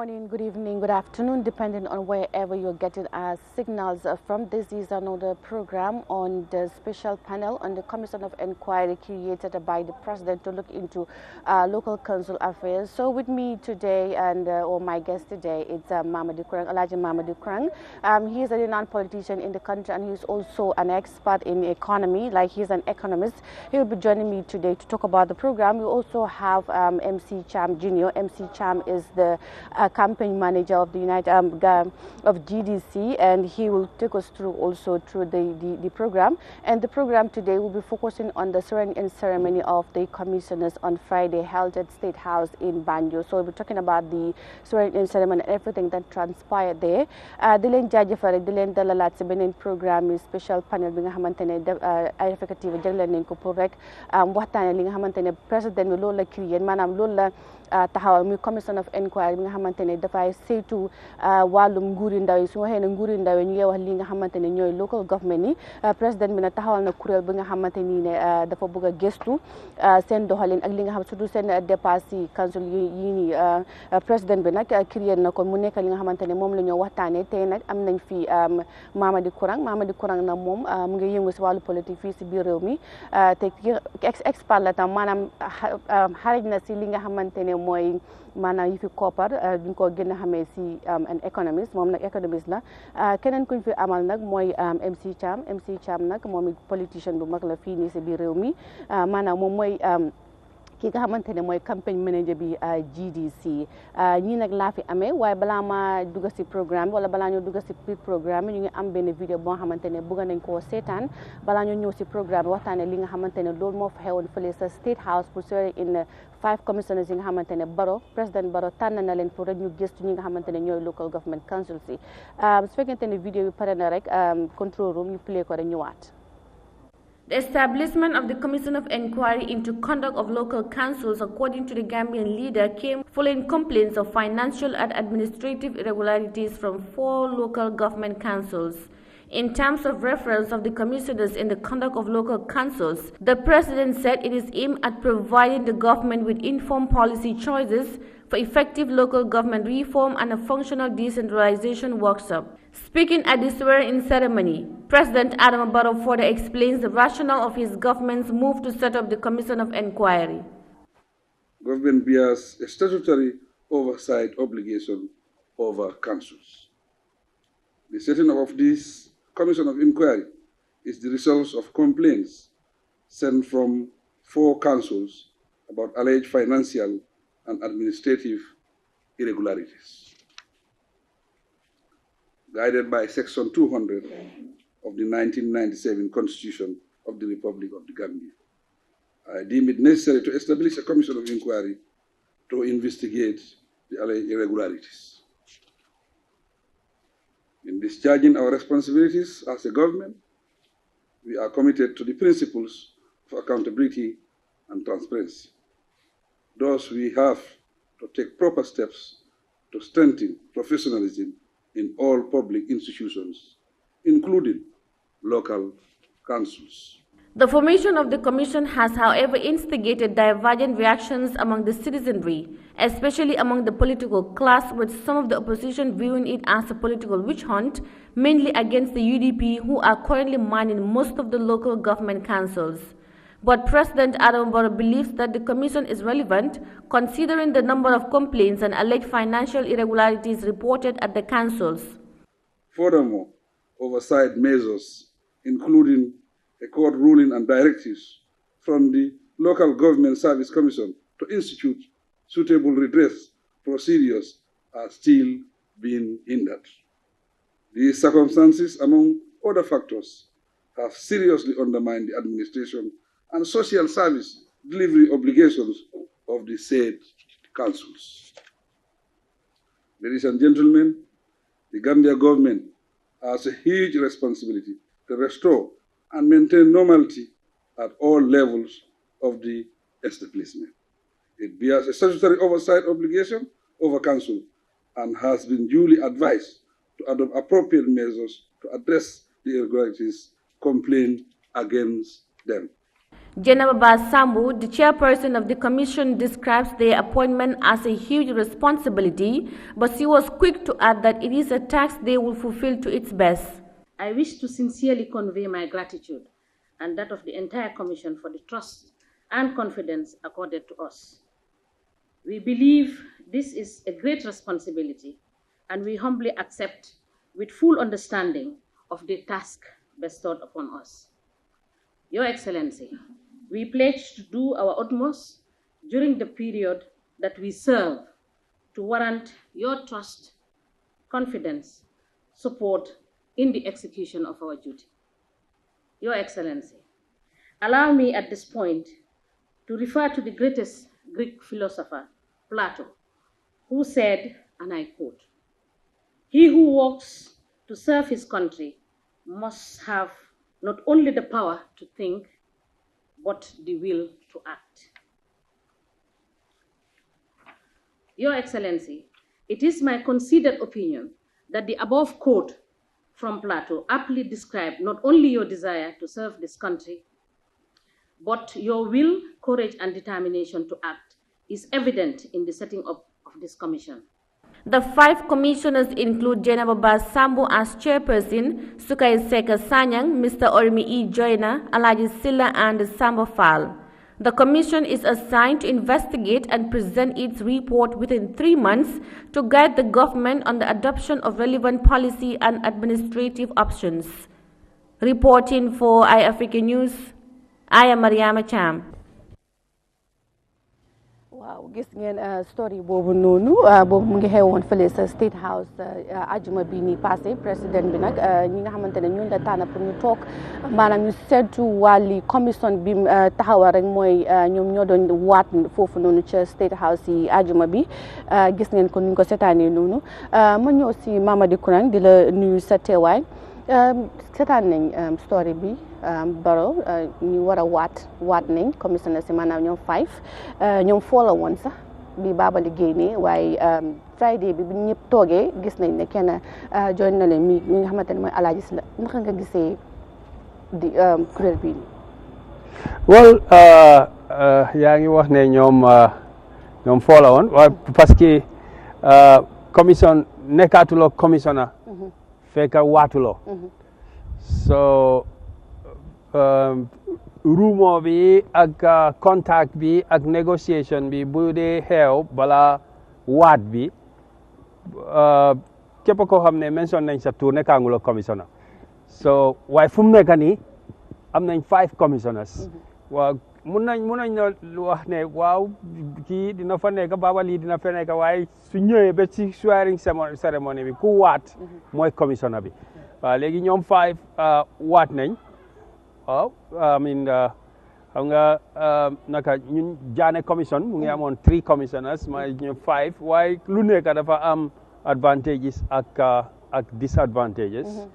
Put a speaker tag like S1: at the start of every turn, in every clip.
S1: morning, good evening, good afternoon, depending on wherever you're getting our signals from. This is another program on the special panel on the Commission of Inquiry created by the President to look into local council affairs. So with me today or my guest today, it's Mamadou Kurang, Elijah Mamadou Kurang. He is a renowned politician in the country and he's also an expert in economy, like he's an economist. He will be joining me today to talk about the program. We also have MC Cham Jr. MC Cham is the campaign manager of the of GDC, and he will take us through also through the program. And the program today will be focusing on the swearing-in ceremony of the commissioners on Friday held at State House in Banjul. So we'll be talking about the swearing-in ceremony and everything that transpired there. Di leen jaajëfal rek di leen dalalaat si beneen programme yi special panel bi nga xamante ne Eyeafrica TV jagleel nañ ko pour rek waxtaane li nga xamante ne président bi loolu la créé maanaam loolu la taxawal muy commission of inquiry bi nga xamante ne dafay saytu wàllum nguuri ndaw yi su waxee ne nguuri ndaw yi ñu ngi wax li nga xamante ne ñooy local government yi président bi na taxawal na kuréel bi nga xamante ni ne dafa bëgg a gëstu seen doxalin ak li nga xam surtout seen dépasse yi council yi nii président bi nag créé na ko mu nekk li nga xamante ne moom la ñoo waxtaanee tey nag am nañ fi Mamadou Kurang nag moom mu ngi yëngu si wàllu politique fii si biir réew mi te expert la tam maanaam xarit na si li nga xamante ne mooy maanaam yi fi koppar duñ ko gën a xamee si an économiste moom nag économiste la keneen kuñ fi amal nag mooy MC Cham nag moom it politicien bu mag la fii nii si biir réew mi maanaam moom mooy ki nga xamante ne mooy campagne manager bi GDC ñii nag laa fi amee waaye balaa ma dugg si programme wala balaa ñoo dugg si biir programme ñu ngi am benn vidéo boo xamante ne bëgg nañ koo seetaan balaa ñoo ñëw si programme waxtaane li nga xamante ne loolu moo fa xewoon fële sa State House pour swearing in 5 commissioners yi nga xamante ne président Barrow tànn na leen pour rek ñu gëstu ñi nga xamante ne ñooy local government council si su fekkente ne vidéo bi pare na rek control room ñu play ko rek ñëwaat.
S2: The establishment of the Commission of Inquiry into Conduct of Local Councils, according to the Gambian leader, came following complaints of financial and administrative irregularities from 4 local government councils. In terms of reference of the commissioners in the conduct of local councils, the president said it is aimed at providing the government with informed policy choices for effective local government reform and a functional decentralization workshop. Speaking at the swearing-in ceremony, President Adam Barrow further explains the rationale of his government's move to set up the Commission of Inquiry.
S3: Government bears a statutory oversight obligation over councils. The setting up of this Commission of Inquiry is the result of complaints sent from 4 councils about alleged financial and administrative irregularities. Guided by Section 200 of the 1997 Constitution of the Republic of the Gambia, I deem it necessary to establish a Commission of Inquiry to investigate the alleged irregularities. In discharging our responsibilities as a government, we are committed to the principles of accountability and transparency. Thus, we have to take proper steps to strengthen professionalism in all public institutions, including local councils.
S2: The formation of the commission has, however, instigated divergent reactions among the citizenry, especially among the political class, with some of the opposition viewing it as a political witch hunt, mainly against the UDP, who are currently manning most of the local government councils. But President Adam Barrow believes that the commission is relevant, considering the number of complaints and alleged financial irregularities reported at the councils.
S3: Furthermore, oversight measures, including a court ruling and directives from the Local Government Service Commission to institute suitable redress procedures, are still being hindered. These circumstances, among other factors, have seriously undermined the administration and social service delivery obligations of the said councils. Ladies and gentlemen, the Gambia government has a huge responsibility to restore and maintain normality at all levels of the establishment. It bears a statutory oversight obligation over council and has been duly advised to adopt appropriate measures to address the irregularities complained against them.
S2: Jennifer Sambu, the chairperson of the commission, describes their appointment as a huge responsibility, but she was quick to add that it is a task they will fulfill to its best.
S4: I wish to sincerely convey my gratitude and that of the entire commission for the trust and confidence accorded to us. We believe this is a great responsibility, and we humbly accept with full understanding of the task bestowed upon us. Your Excellency, we pledge to do our utmost during the period that we serve to warrant your trust, confidence, support in the execution of our duty. Your Excellency, allow me at this point to refer to the greatest Greek philosopher, Plato, who said, and I quote, "He who works to serve his country must have not only the power to think, but the will to act." Your Excellency, it is my considered opinion that the above quote from Plato aptly described not only your desire to serve this country, but your will, courage, and determination to act is evident in the setting up of this commission.
S2: The 5 commissioners include Jennifer Sambu as chairperson, Sukay Seka Sanyang, Mr. Ormi E. Joyner, Alaji Silla, and Samba Fall. The commission is assigned to investigate and present its report within 3 months to guide the government on the adoption of relevant policy and administrative options. Reporting for Eyeafrica News, I am Mariama Cham.
S1: waaw gis ngeen story boobu noonu boobu mu ngi xewoon fële sa State House ajuma bi ni passé président bi nag ñi nga xamante ne ñun la tànn pour ñu toog maanaam ñu seetu wàlli commission bi taxawal rek mooy ñoom ñoo doon waat foofu noonu ca State House yi ajuma bi gis ngeen ko ñu ko seetaanee noonu ma ñëw si Mamadi Kurang di la nuyu sa teewaay seetaan nañ story bi Barrow ñu war a waat nañ commissioner si maanaam ñoom 5 ñoom follow woon sax bi Babali génnee waaye Friday bi ñëpp toogee gis nañ ne kenn join na leen mi nga xamante ne mooy Alaaji Sila naka nga gisee di kuréel bii
S5: well yaa ngi wax ne ñoom follow woon waaye parce que commission nekkaatuloo commissioner fekk waatuloo so rumo bi ak contact bi ak negotiation bi bu dee xew bala waat bi képp koo xam ne mention nañ sa tour nekkaanguloo commissioner so waaye fu mu nekk nii am nañ 5 commissioners waaw mun nañ wax ne waaw kii dina fa nekk Babali dina fa nekk waaye su ñëwee ba ci swearing ceremony bi ku waat mooy commissioner bi waaw léegi ñoom 5 waat nañ waaw I mean xam nga naka ñun Jaane commission mu ngi amoon 3 commissioners mooy ñu 5 waaye lu nekk dafa am advantages ak disadvantages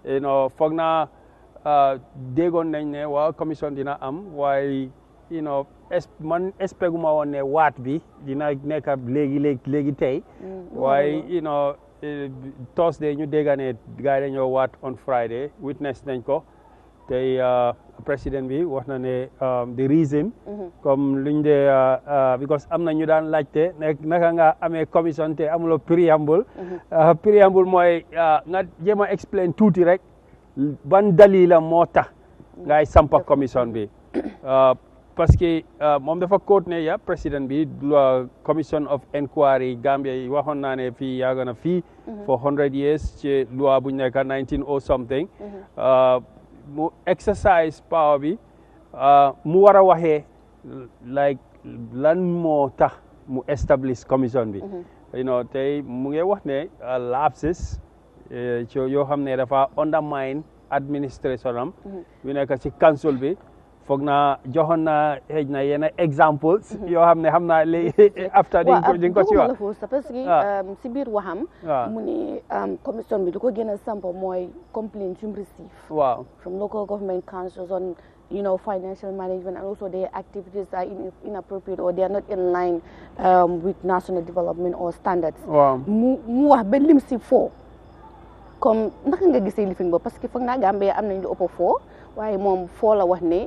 S5: you know foog naa déggoon nañ ne waaw commission dina am waaye you know man espeguma woon ne waat bi dina nekk léegi tey waaye you know Thursday ñu dégga ne gars yi dañoo waat on Friday witness nañ ko tey président bi wax na ne the reason comme luñ dee because am na ñu daan laajte naka nga amee commission te amuloo préambule préambule mooy nga jéem a explain tuuti rek ban dalila moo tax ngay sampa commission bi parce que moom dafa quote ne ya président bi commission of inquiry Gambia yi waxoon naa ne fii yàgg na fii for 100 years ci loi bu ñu nekk 19 something mu exercise power bi mu war a waxee like lan moo tax mu establish commission bi you know tey mu ngi wax ne lapses yoo xam ne dafa undermine administration am yu nekk ci council bi foog naa joxoon naa xëy na yenn examples yoo xam ne xam naa léegi after di nga ko ci wax
S1: parce que si biir waxam mu ne commission bi du ko gën a samp mooy complaints yu receive
S5: waaw
S1: from local government councils on financial management, and also their activities are inappropriate or they are not in line with national development or standards.
S5: Wow.
S1: Mu wax ba lim si fo comme naka nga gisee lifin boobu parce que foog naa Gambia am nañ lu ëpp 4 waaye moom 4 la wax ne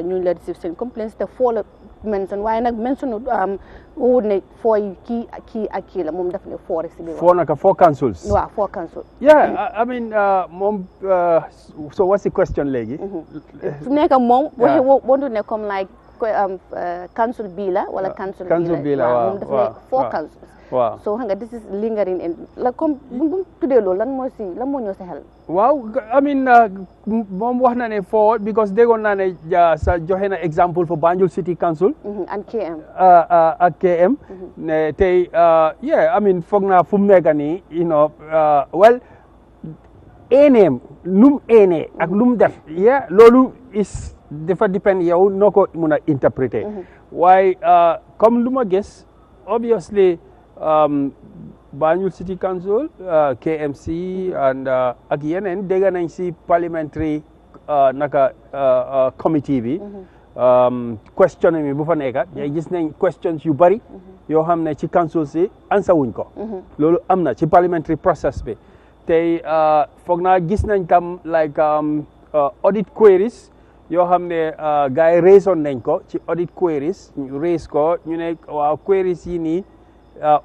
S1: ñu la receive seen complaints te 4 la mention waaye nag mention wut ne 4 kii ak kii la moom daf ne 4 rek si biir
S5: 4 naka 4 councils
S1: waaw 4 councils
S5: yeah I mean moom so what's the question léegi
S1: su nekk moom waxe wontu ne comme like council bii la wala council bii la moom daf ne 4 councils
S5: waaw
S1: so xam nga this is lingering in la comme bu tuddee loolu lan moo ñëw sa xel
S5: waaw I mean moom wax na ne forward because déggoon naa ne sa joxe na exemple for Banjul City Council
S1: and KM
S5: ak KM ne tey yeah I mean foog naa fu mu nekk nii you know well eeneem lu mu eenee ak lu mu def yeah loolu is dafa depend yow noo ko mun a interpréter waaye comme lu ma gis obviously Banjul City Council KMC and ak yeneen dégg nañ si parliamentary naka committee bi question mi bu fa nekk gis nañ questions yu bari yoo xam ne ci council si answer wuñ ko loolu am na ci parliamentary process bi tey foog naa gis nañ tam like audit queries yoo xam ne gars yi raise on nañ ko ci audit queries ñu raise ko ñu ne waaw queries yi nii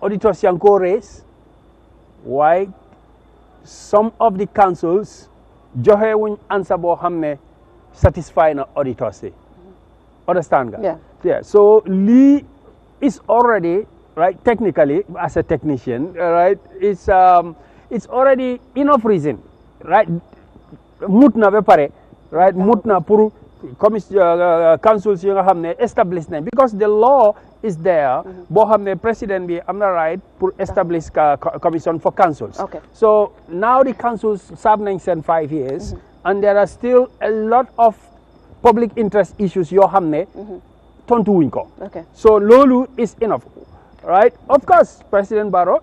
S5: auditors yaa ngi ko raise waaye some of the councils joxe wuñ answer boo xam ne satisfy na auditors yi understand nga yeah so lii is already right technically as a technician right it's already enough reason right mut na ba pare right mut na pour councils yi nga xam ne establish nañ because the law is there boo xam ne président bi am na right pour establish commission for councils so now the councils serve nañ seen 5 years and there are still a lot of public interest issues yoo xam ne tontu wuñ ko so loolu is enough right of course President Barrow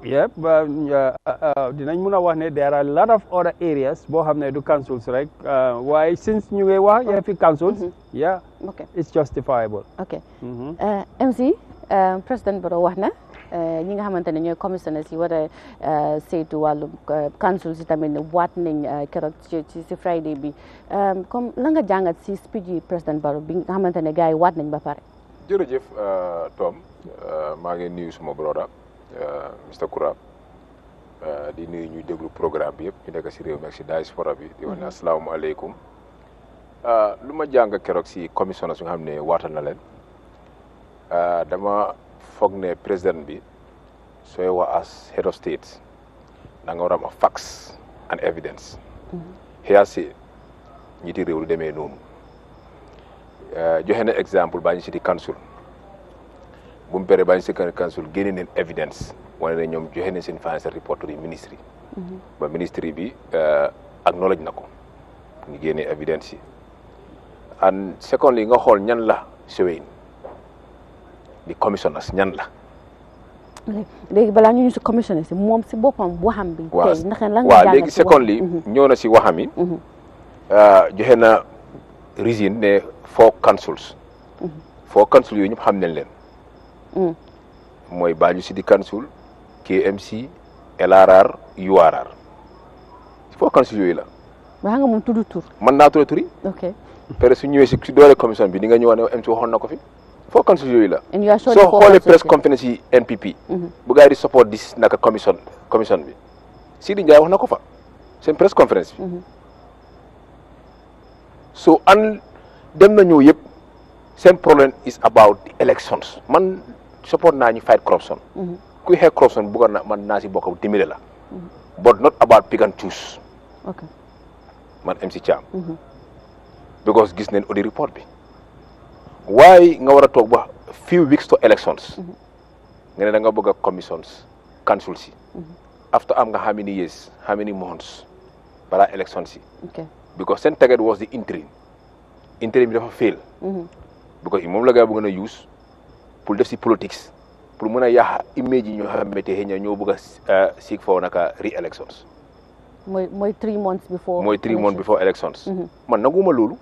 S5: dinañ mun a wax ne there are a lot of other areas boo xam ne du councils rek waaye since ñu ngi wax fi councils it's justifiable
S1: MC President Barrow wax na ñi nga xamante ne ñooy commissioners yi war a saytu wàllum councils yi tamit ne waat nañ keroog ci Friday bi comme la nga jàngat si speech yi President Barrow bi nga xamante ne gars yi waat nañ ba pare
S6: jërëjëf Tom maa ngi nuyu suma broda Mr Koura di nuyu ñuy déglu programme bi yëpp ñu nekk si réew mi ak si diaspora bi di wax ne asalaamaaleykum lu ma jàng keroog si commissioners yi nga xam ne waatal na leen dama foog ne président bi sooy wax as head of state da nga war a am facts and evidence xëy si ñiiti réew lu demee noonu joxe na exemple Banjul City Council bu mu paree Banjul City Council génne neen evidence wane ne ñoom joxe nañ seen financial report yi ministry ba ministry bi acknowledge na ko ñu génne evidence yi and secondly nga xool ñan la sewee di commissioners ñan la
S1: léegi balaa ñu si commissioners moom si boppam waxam bi tey ndax lan nga
S6: waaw léegi secondly ñëw na si waxam yi joxe na reason ne 4 councils 4 councils yooyu ñëpp xam nañ leen mooy Banjul City Council KMC LRR URR 4 councils yooyu la
S1: wax nga moom tudd tur
S6: mën naa tudd tur yi peut su ñëwee si doole commission bi di nga ñëw ne MC waxoon na ko fi 4 councils yooyu la soo xoolee press conference yi NPP bu gars yi di support dis naka commission bi Sidi Ndiaye wax na ko fa seen press conference bi so an dem na ñëw yëpp seen problème is about the elections man support naa ñu fight corruption kuy xeex corruption bëggoon na man naa si bokk dimbale la but not about pick and choose man MC Cham because gis neen audit report bi waaye nga war a toog ba few weeks to elections nga ne da nga bëgg a commissions council si after am nga how many years how many months balaa elections si because seen target was the interim bi dafa fail because moom la gaa bëgg na use pour def si politics pour mën a yaaxa image yi ñoo xamante ne ñoo bëgg a seek for naka re-elections
S1: mooy 3 months
S6: before elections man naguma loolu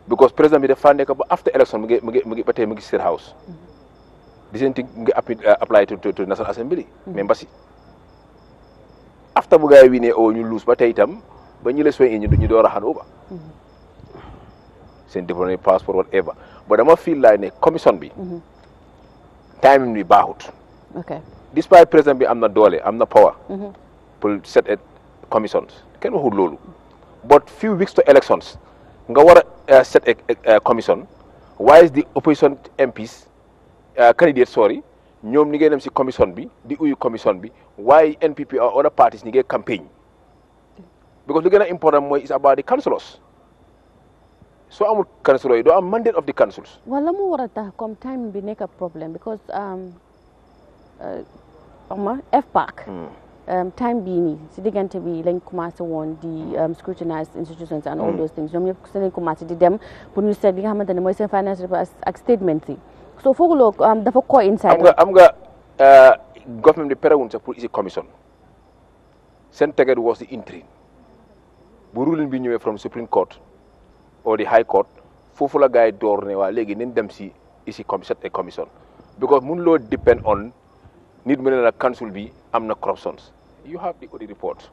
S6: because président bi dafa nekk ba after election mu ngi ba tey mu ngi State House the same thing mu ngi apply to National Assembly mais mbasi after bu gaay winé o ñu lose ba tay tam ba ñu la soy ñu door a hand over seen diplomatic passport whatever but dama feel like ne commission bi time bi baaxut
S1: okay
S6: despite president bi am na doole am na power pour set a commissions kenn waxul loolu but few weeks to elections nga war a set a commission why is the opposition MPs candidates sorry ñoom ni ngay dem si commission bi di uyu commission bi why NPP or other parties ni ngay campaign because li gën a important mooy is about the councillors so amul councillors yi doo am mandate of the councils
S1: wala mu war a tax comme time bi nekk problème because FPAC time bii nii si diggante bi lañ commencé woon di scrutinize institutions and all those things ñoom ñëpp si lañ commencé di dem pour ñu seet li nga xamante ne mooy seen financial ak statement yi so fooguloo dafa coïncide
S6: am nga government bi perewuñ sax pour isi commission seen teget was the interim bu ruling bi ñëwee from Supreme Court or the High Court foofu la gars yi door ne waa léegi nañ dem si isi set a commission because mun loo depend on nit mu ne la council bi am na corruptions you have the audit report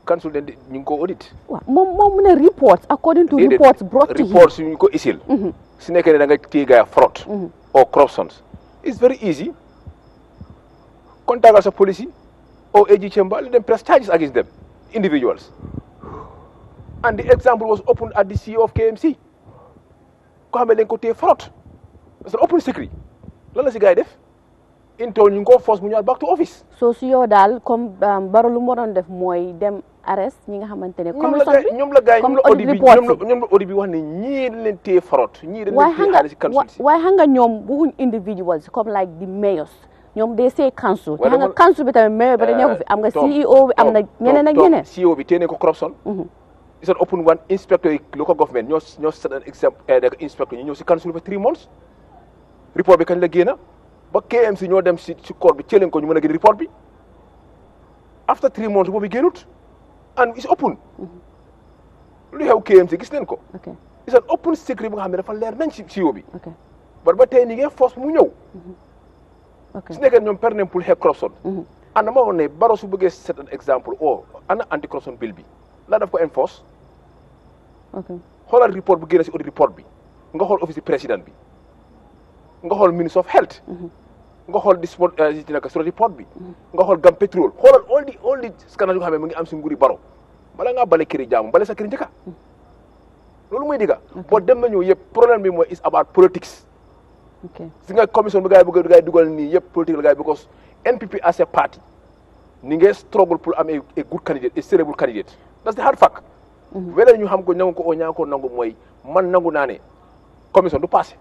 S6: council den ñu ngi ko audit
S1: moom mu ne reports according to reports brought to him
S6: reports ñu ko isil su nekkee ne da nga téye gars fraud or corruptions it's very easy contact sa police or AG chamber let them press charges against them individuals and the example was opened at the CEO of KMC ko xam ne dañ ko téye fraud c'est open secret lan la si gars yi def into ñu ngi ko force mu ñëwaat back to office
S1: so si yow daal comme Barrow lu mu doon def mooy dem arrest ñi nga xamante ne commission bi
S6: ñoom la gars yi ñoom la audit bi wax ne ñii leen téye fraude ñii dañ leen téye xaalis si council si
S1: waaye xam nga ñoom waxuñ individuals comme like the mayors ñoom they say council te xam nga council bi tamit mayor bi dañoo ko fi am nga CEO bi am na ñeneen ak ñeneen
S6: CEO bi téye nañ ko corruption it's an open one inspector yi local government ñoo set an exemple inspector ñu ñëw si council bi 3 months report bi kañ la génn ba KMC ñoo dem si court bi cëleen ko ñu mën a génn report bi after 3 months boobu génnut and it's open lu xew KMC gis neen ko it's an open secret bu nga xam ne dafa leer nañ si CEO bi ba tey ni ngeen force mu ñëw su nekkee ñoom per nañ pour xeex corruption and dama wax ne Barrow su bëggee set an exemple ana anti corruption bill bi la daf ko enforce xoolal report bu génne si audit report bi nga xool office président bi nga xool ministre of health nga xool report bi nga xool gam pétrole xoolal all the scandale yoo xam ne mu ngi am si nguuri Barrow bala ngaa bale këri jaamu bale sa këri njëkka loolu mooy digga boo dem na ñëw yëpp problème bi mooy is about politics si nga commission bi gars yi bëgg gars yi dugal nii yëpp politique la gars yi because NPP as a party ni ngay struggle pour am a good candidate a seriable candidate that's the hard fact wala ñu xam ko nangu ko oo ñaa ko nangu mooy man nangu naa ne commission du passé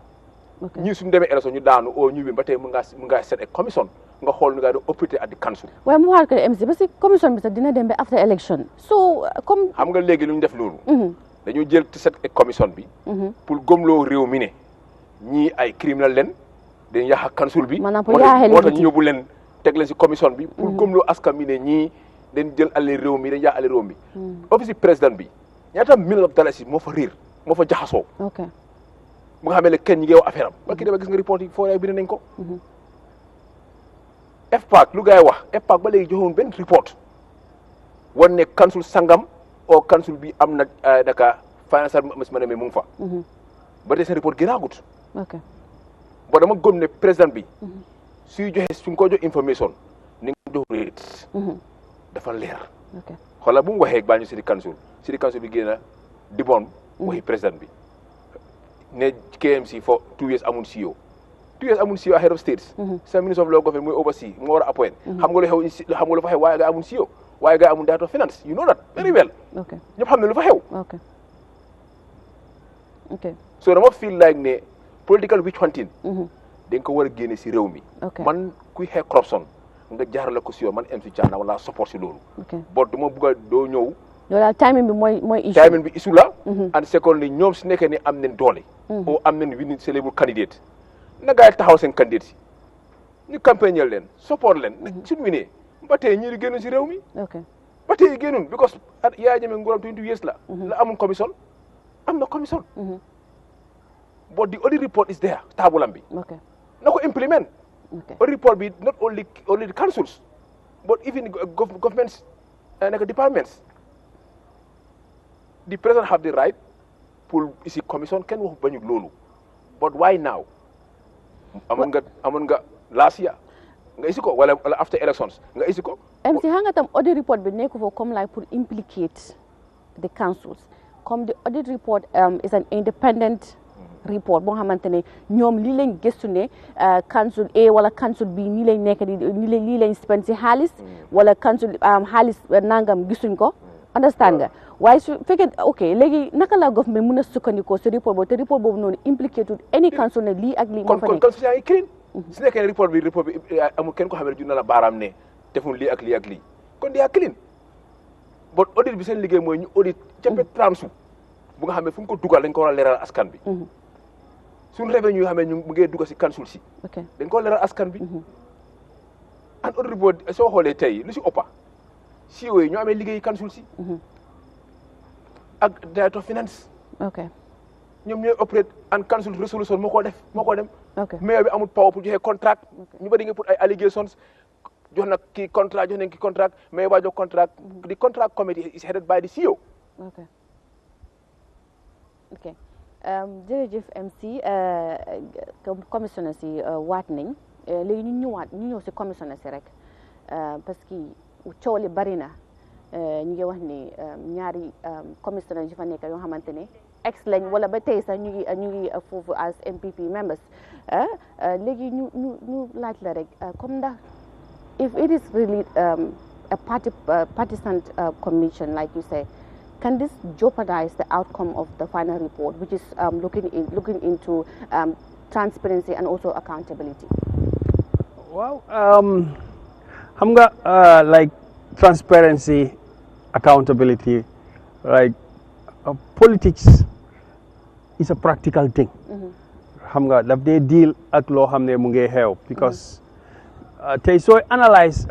S6: ñii suñu demee élection ñu daanu oo ñu win ba tey mun ngaa set a commission nga xool nu ngaa doon opéré at the council
S1: waaye mu waxaat ko MC parce que commission bi sax dina dem ba after election so comme
S6: xam nga léegi lu ñu def loolu dañu jël set a commission bi pour gëmloo réew mi ne ñii ay criminel leen dañ yàq council bi moo tax ñu yóbbu leen teg leen si commission bi pour gëmloo askan mi ne ñii dañ jël ale réew mi dañ yàq ale réew mi office président bi ñaata million of dollars moo fa riir moo fa jaxasoo mu nga xamee ne kenn ñi ngi wax affaire am ba kii dama gis nga report yi foo yaay bind nañ ko FPAC lu gars yi wax FPAC ba léegi joxoon benn report wan ne council sangam o council bi am na daka financial ma ne mu ngi fa ba tey seen report gënaagut ba dama gëm ne président bi suy joxe su nga ko jox information ni nga jox réet dafa leer xoolal bu mu waxee baa ñu city council bi génn di bon waxi président bi ne KMC for 2 years amul CEO 2 years amul CEO head of states sa ministre of law government mooy oversee moo war a appoint xam nga lu xew xam nga lu fa xew waaye ga amul CEO waaye ga amul director of finance you know that very well ñëpp xam ne lu fa xew so dama feel like ne political witch hunting dañ ko war a génne si réew mi man kuy xeex corruption nga jaarale ko si yow man MC Chana wala support si loolu but dama bëgg a doo ñëw
S1: loolu timing bi mooy issue
S6: timing bi issue la and secondly ñoom si nekkee ne am nañ doole o am nañ winning célèbre candidate na gaa yi taxaw seen candidate si ñu campagneel leen support leen suñu winee ba tey ñii di génnoon si réew mi ba tey génnoon because Yahya Jammeh nguuram 20 years la amul commission am na commission but the audit report is there taabulam bi na ko implement audit report bi not only the councils but even governments like departments, the president have the right pour isi commission kenn waxu bañu loolu, but why now? amoon nga last year nga isi ko wala after elections nga isi ko.
S1: MC hanga tam audit report bi nekk fo comme like pour implicate the councils. Comme the audit report is an independent report boo xamante ne ñoom lii lañ gëstu ne council A wala council B nii lañ nekk lii lañ spend si xaalis wala council xaalis nangam gisuñ ko understand nga waaye su fekkee ok léegi naka la government mën a sukkandikoo si report boobu te report boobu noonu impliqué any council ne lii ak lii moo fa nekk
S6: kon yaa ngi clean su nekkee report bi amul kenn ko xam ne dina la baaraam ne deful lii ak lii ak lii kon yaa clean but audit bi seen liggéey mooy ñu audit cappe transu bu nga xam ne fu mu ko dugal dañ ko war a leeral askan bi suñu revenu yoo xam ne ñu mu ngi dugg si council si dañ ko leeral askan bi an audit report soo xoolee tey lu si ëppa si yooyu ñoo amee liggéey council si ak director of finance ñoom ñooy operate and council resolution moo ko dem mayor bi amul power pour joxe contract ñu bari nga pour ay allegations jox na kii contract jox nañ ki contract mayor ba jox contract the contract committee is headed by the CEO.
S1: ok jërëjëf MC commissionnaire si waat nañ léegi ñu ñëw si commissionnaire si rek parce que coow li bari na ñu ngi wax ni ñaari commissionnaire yi fa nekk yoo xamante ne ex lañ wala ba tey sax ñu ngi foofu as MPP members léegi ñu laaj la rek comme ndax if it is really a partisan commission like you say, can this jeopardize the outcome of the final report, which is looking into transparency and also accountability?
S5: Well, like transparency, accountability, like politics is a practical thing. Daf dee deal ak loo xam ne mu ngi xew because tey sooy analyse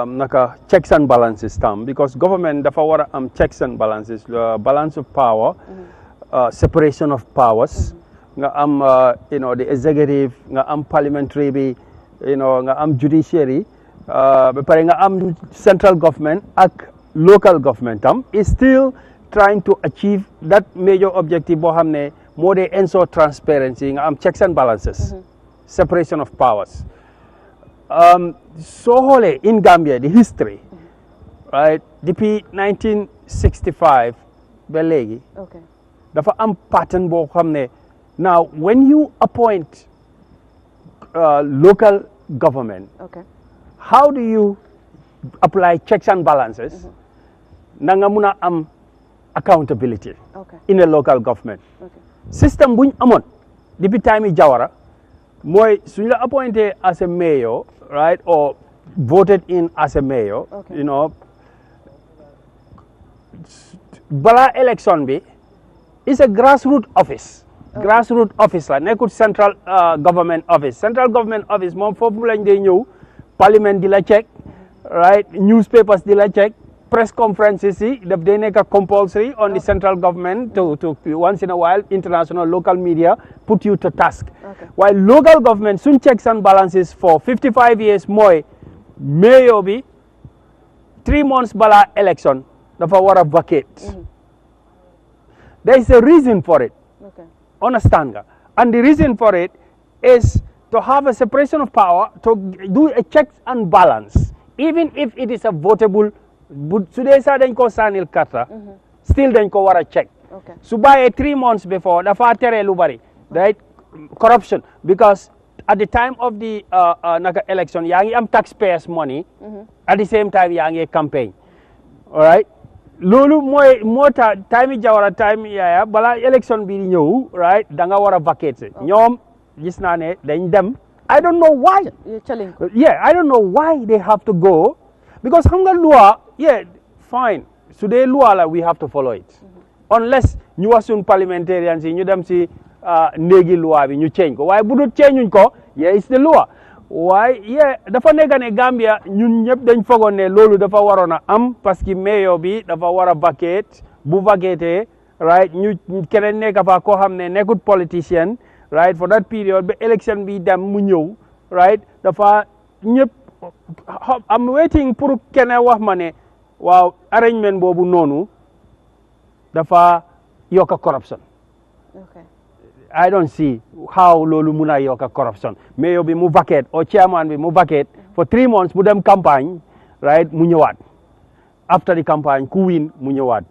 S5: naka checks and balances tam because government dafa war a am checks and balances balance of power, separation of powers, nga am the executive, nga am parliamentary bi, nga am judiciary, ba pare nga am central government ak local government tam is still trying to achieve that major objective boo xam ne moo dee ensure transparency, nga am checks and balances, separation of powers. So xoolee in Gambia the history, right, depuis 1965 ba léegi dafa am pattern boo xam ne now when you appoint local government, how do you apply checks and balances na nga mun a am accountability in a local government? System buñ amoon depuis time yi Jawara mooy suñ la appointed as a mayor, right, or voted in as a mayor, bala election bi is a grassroots office. Grassroots office la nekkul central government office. Central government office moom foofu lañ dee ñëw parliament di la check, right, newspapers di la check, press conferences yi daf dee nekk compulsory on the central government to once in a while international local media put you to task. While local government suñ checks and balances for 55 years mooy mayor bi 3 months bala election dafa war a vacate. There is a reason for it. Understand nga? And the reason for it is to have a separation of power, to do a checks and balance, even if it is a votable. Su dee sax dañ ko sànnil karta still dañ ko war a check. Su bàyyee 3 months before dafa tere lu bari, right, corruption, because at the time of the naka election yaa ngi am taxpayers money, at the same time yaa ngi campaign, all right. Loolu moo tax time Jawara time Yaya bala election bi ñëw, right, da nga war a vacate. Ñoom gis naa ne dañ dem. I don't know why. Yeah, I don't know why they have to go, because xam nga loi, yeah, fine. So the law, we have to follow it. Unless ñu wax suñ parliamentarians yi ñu dem si néegi loi bi ñu change ko. Waaye bu dul change ko, yeah, it's the law. Waaye yeah, dafa nekk ne Gambia ñun ñëpp dañ fogoon ne loolu dafa waroon a am parce que mayor bi dafa war a vacate, bu vacate, right, ñu keneen nekk fa koo xam ne nekkut politicien, right, for that period ba election bi dem mu ñëw, right, dafa ñëpp I'm waiting pour kene wax ma ne waaw arrangement boobu noonu dafa yokk corruption.
S1: Okay.
S5: I don't see how loolu mun a yokk corruption mayor bi mu vacate or chairman bi mu vacate for 3 months mu dem campagne right mu ñëwaat after the campagne ku win mu ñëwaat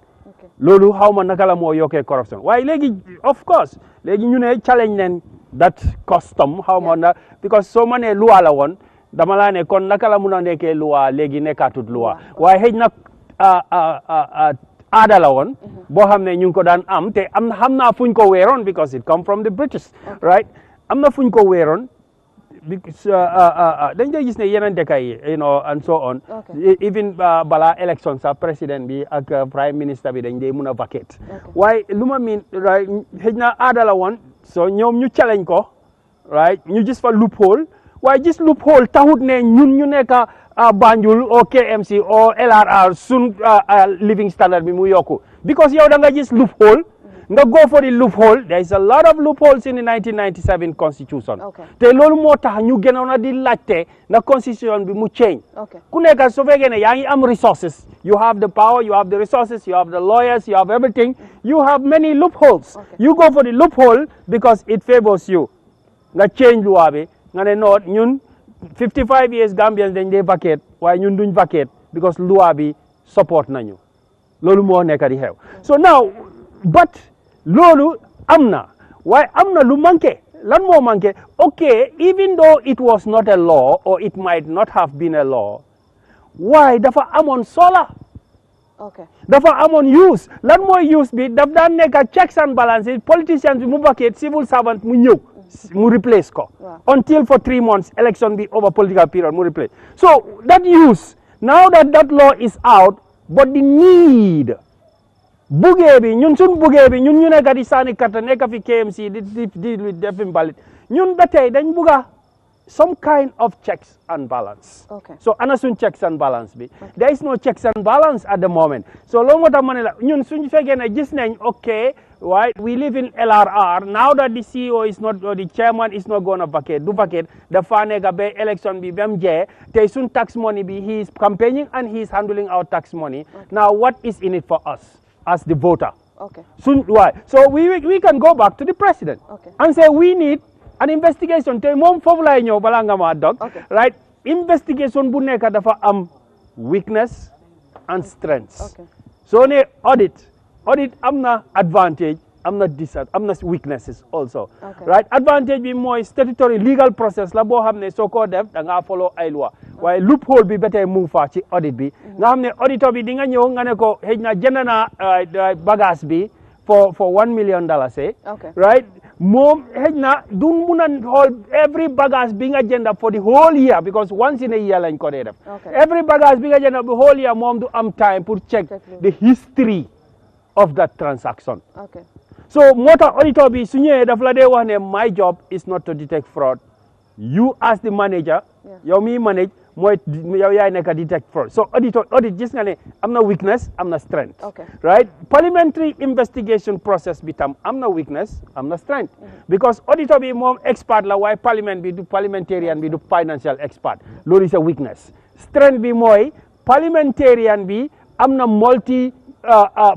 S5: loolu xaw ma naka la moo yokkee corruption waaye léegi of course léegi ñu ne challenge nen that custom xaw ma na because soo ma ne loi la woon dama laa ne kon naka la mun a nekkee loi léegi nekkaatut loi waaye xëy na aada la woon boo xam ne ñu ngi ko daan am te xam naa fuñ ko weeroon because it come from the British right am na fuñ ko weeroon because dañ dee gis ne yeneen dëkk yi you know and so on even bala election sa président bi ak prime minister bi dañ dee mun a vacate waaye lu ma miin right xëy na aada la woon so ñoom ñu challenge ko right ñu gis fa loophole waaye gis loophole taxut ne ñun ñu nekk Banjul or KMC or LRR sun living standard bi mu yokku because yow da nga gis loophole nga go for the loophole there is a lot of loopholes in the 1997 constitution te loolu moo tax ñu gënoon a di laajte na constitution bi mu change ku nekk su fekkee ne yaa ngi am resources you have the power you have the resources you have the lawyers you have everything you have many loopholes you go for the loophole because it favors you nga change loi bi nga ne no ñun 55 years Gambians dañ dee vacate waaye ñun duñ vacate because loi bi support nañu loolu moo nekk di xew so now but loolu am na waaye am na lu manqué lan moo manqué okay even though it was not a law or it might not have been a law waaye dafa amoon sola dafa amoon use lan mooy use bi daf daan nekk checks and balances politicians bi mu vacate civil servant mu ñëw mu replace ko until for 3 months election be over political period mu replace so that use now that law is out but the need bugee bi ñun suñ bugee bi ñun ñu nekk di sànni carte nekk fi KMC di def mbalit ñun ba tey dañ buga some kind of checks and balance so ana suñ checks and balance bi there is no checks and balance at the moment so loolu moo tax ma ne la ñun suñ fekkee ne gis nañ okay right we live in LRR now that the CEO is not or the chairman is not going to vacate do vacate dafa nekk ba election bi bam jee tey suñ tax money bi he is campaigning and he is handling our tax money now what is in it for us as the voter soon why so we can go back to the president and say we need an investigation te moom foofu lay ñëw balaa nga ma dog right investigation bu nekk dafa am weakness and strengths so ne audit am na advantage am na weaknesses also right advantage bi mooy statutory legal process la boo xam ne soo ko def da ngaa follow ay loi waaye loophole bi ba tey mu fa ci audit bi nga xam ne auditor bi di nga ñëw nga ne ko xëy na jënd na bagage bi for $1 million right moom xëy na du mun a xool every bagage bi nga jënd for the whole year because once in a year lañ ko dee def every bagage bi nga jënd the whole year moom du am time pour check the history of that transaction so moo tax auditor bi su ñëwee daf la dee wax ne my job is not to detect fraud you as the manager yow mi manage mooy yow yaay nekk detect fraud so audit gis nga ne am na weakness am na strength right parliamentary investigation process bi tam am na weakness am na strength because auditor bi moom expert la waaye parliament bi du parliamentarian bi du financial expert loolu is a weakness strength bi mooy parliamentarian bi am na multi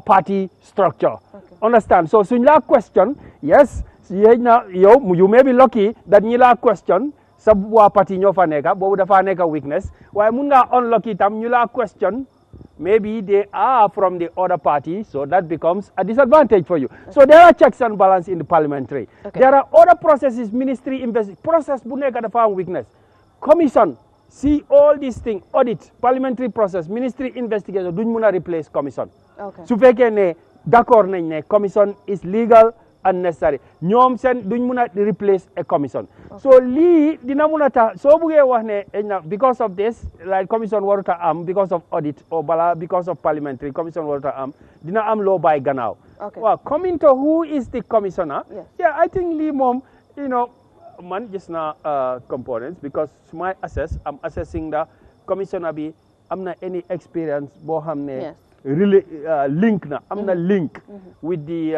S5: party structure understand so suñ la question yes you may be lucky that ñi la question sa waa parti ñoo fa nekk boobu dafa nekk weakness waaye mun nga unlucky tam ñu la question maybe they are from the other party so that becomes a disadvantage for you so there are checks and balance in the parliamentary there are other processes ministry process bu nekk dafa am weakness commission see all these things audit parliamentary process ministry investigation duñ mun a replace commission su fekkee ne d'accord nañ ne commission is legal and necessary ñoom seen duñ mun a replace a commission so lii dina mun a tax soo buggee wax ne because of this like commission waruta am because of audit or because of parliamentary commission waruta am dina am loo bàyyi gannaaw waaw coming to who is the commissioner yeah I think lii moom man gis na components because su may I'm assessing the commissioner bi am na any experience boo xam ne really link na am na link with the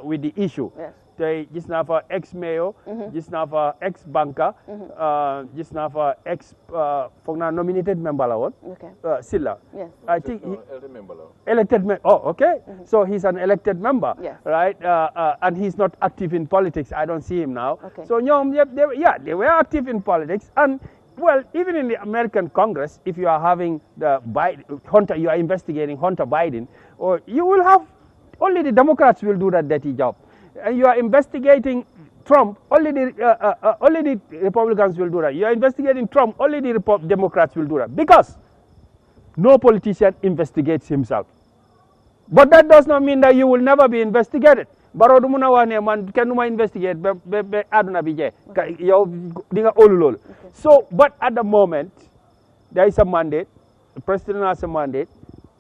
S5: with the issue tey gis naa fa ex mayor gis naa fa ex banker gis naa fa ex foog naa nominated member la woon Silla I think elected member okay so he's an elected member right and he's not active in politics I don't see him now so ñoom yëpp they were active in politics and well, even in the American Congress, if you are having the Hunter, you are investigating Hunter Biden, or you will have only the Democrats will do that dirty job, and you are investigating Trump, only the Republicans will do that. You are investigating Trump, only the Democrats will do that because no politician investigates himself. But that does not mean that you will never be investigated. Baro du muna wax ne man kenn du ma investigate be aduna bi je yow di nga olu lol so but at the moment there is a mandate the president has a mandate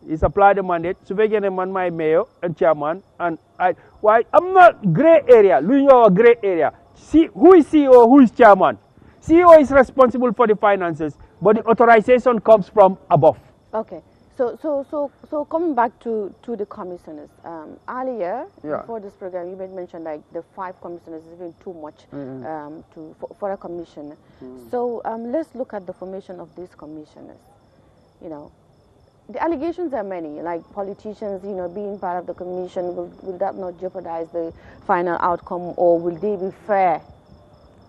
S5: he's applied the mandate su fekkee ne man my mayor and chairman and I'm not gray area lu ñu wax gray area see who is CEO who is chairman CEO is responsible for the finances but the authorization comes from above.
S1: Okay. So coming back to the commissioners, earlier before this program, you mentioned like the 5 commissioners is even too much for a commissioner. So let's look at the formation of these commissioners. You know, the allegations are many, like politicians, you know, being part of the commission. Will that not jeopardize the final outcome, or will they be fair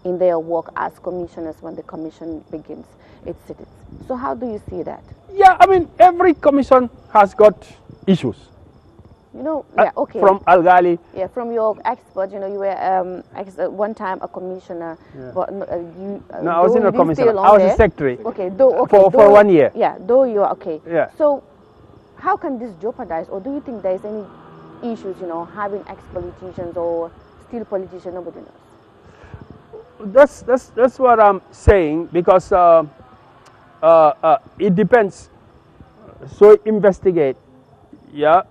S1: in their work as commissioners when the commission begins its sittings? So how do you see that?
S5: Yeah, I mean, every commission has got issues.
S1: You know, okay.
S5: From Algali.
S1: Yeah, from your expert, you know, you were one time a commissioner, but you.
S5: No, I was in a commission. I was a secretary.
S1: Okay,
S5: for 1 year.
S1: Yeah, though you are okay.
S5: Yeah.
S1: So, how can this jeopardize, or do you think there is any issues, you know, having ex-politicians or still politicians? Nobody knows.
S5: That's what I'm saying because it depends. So investigate, yeah.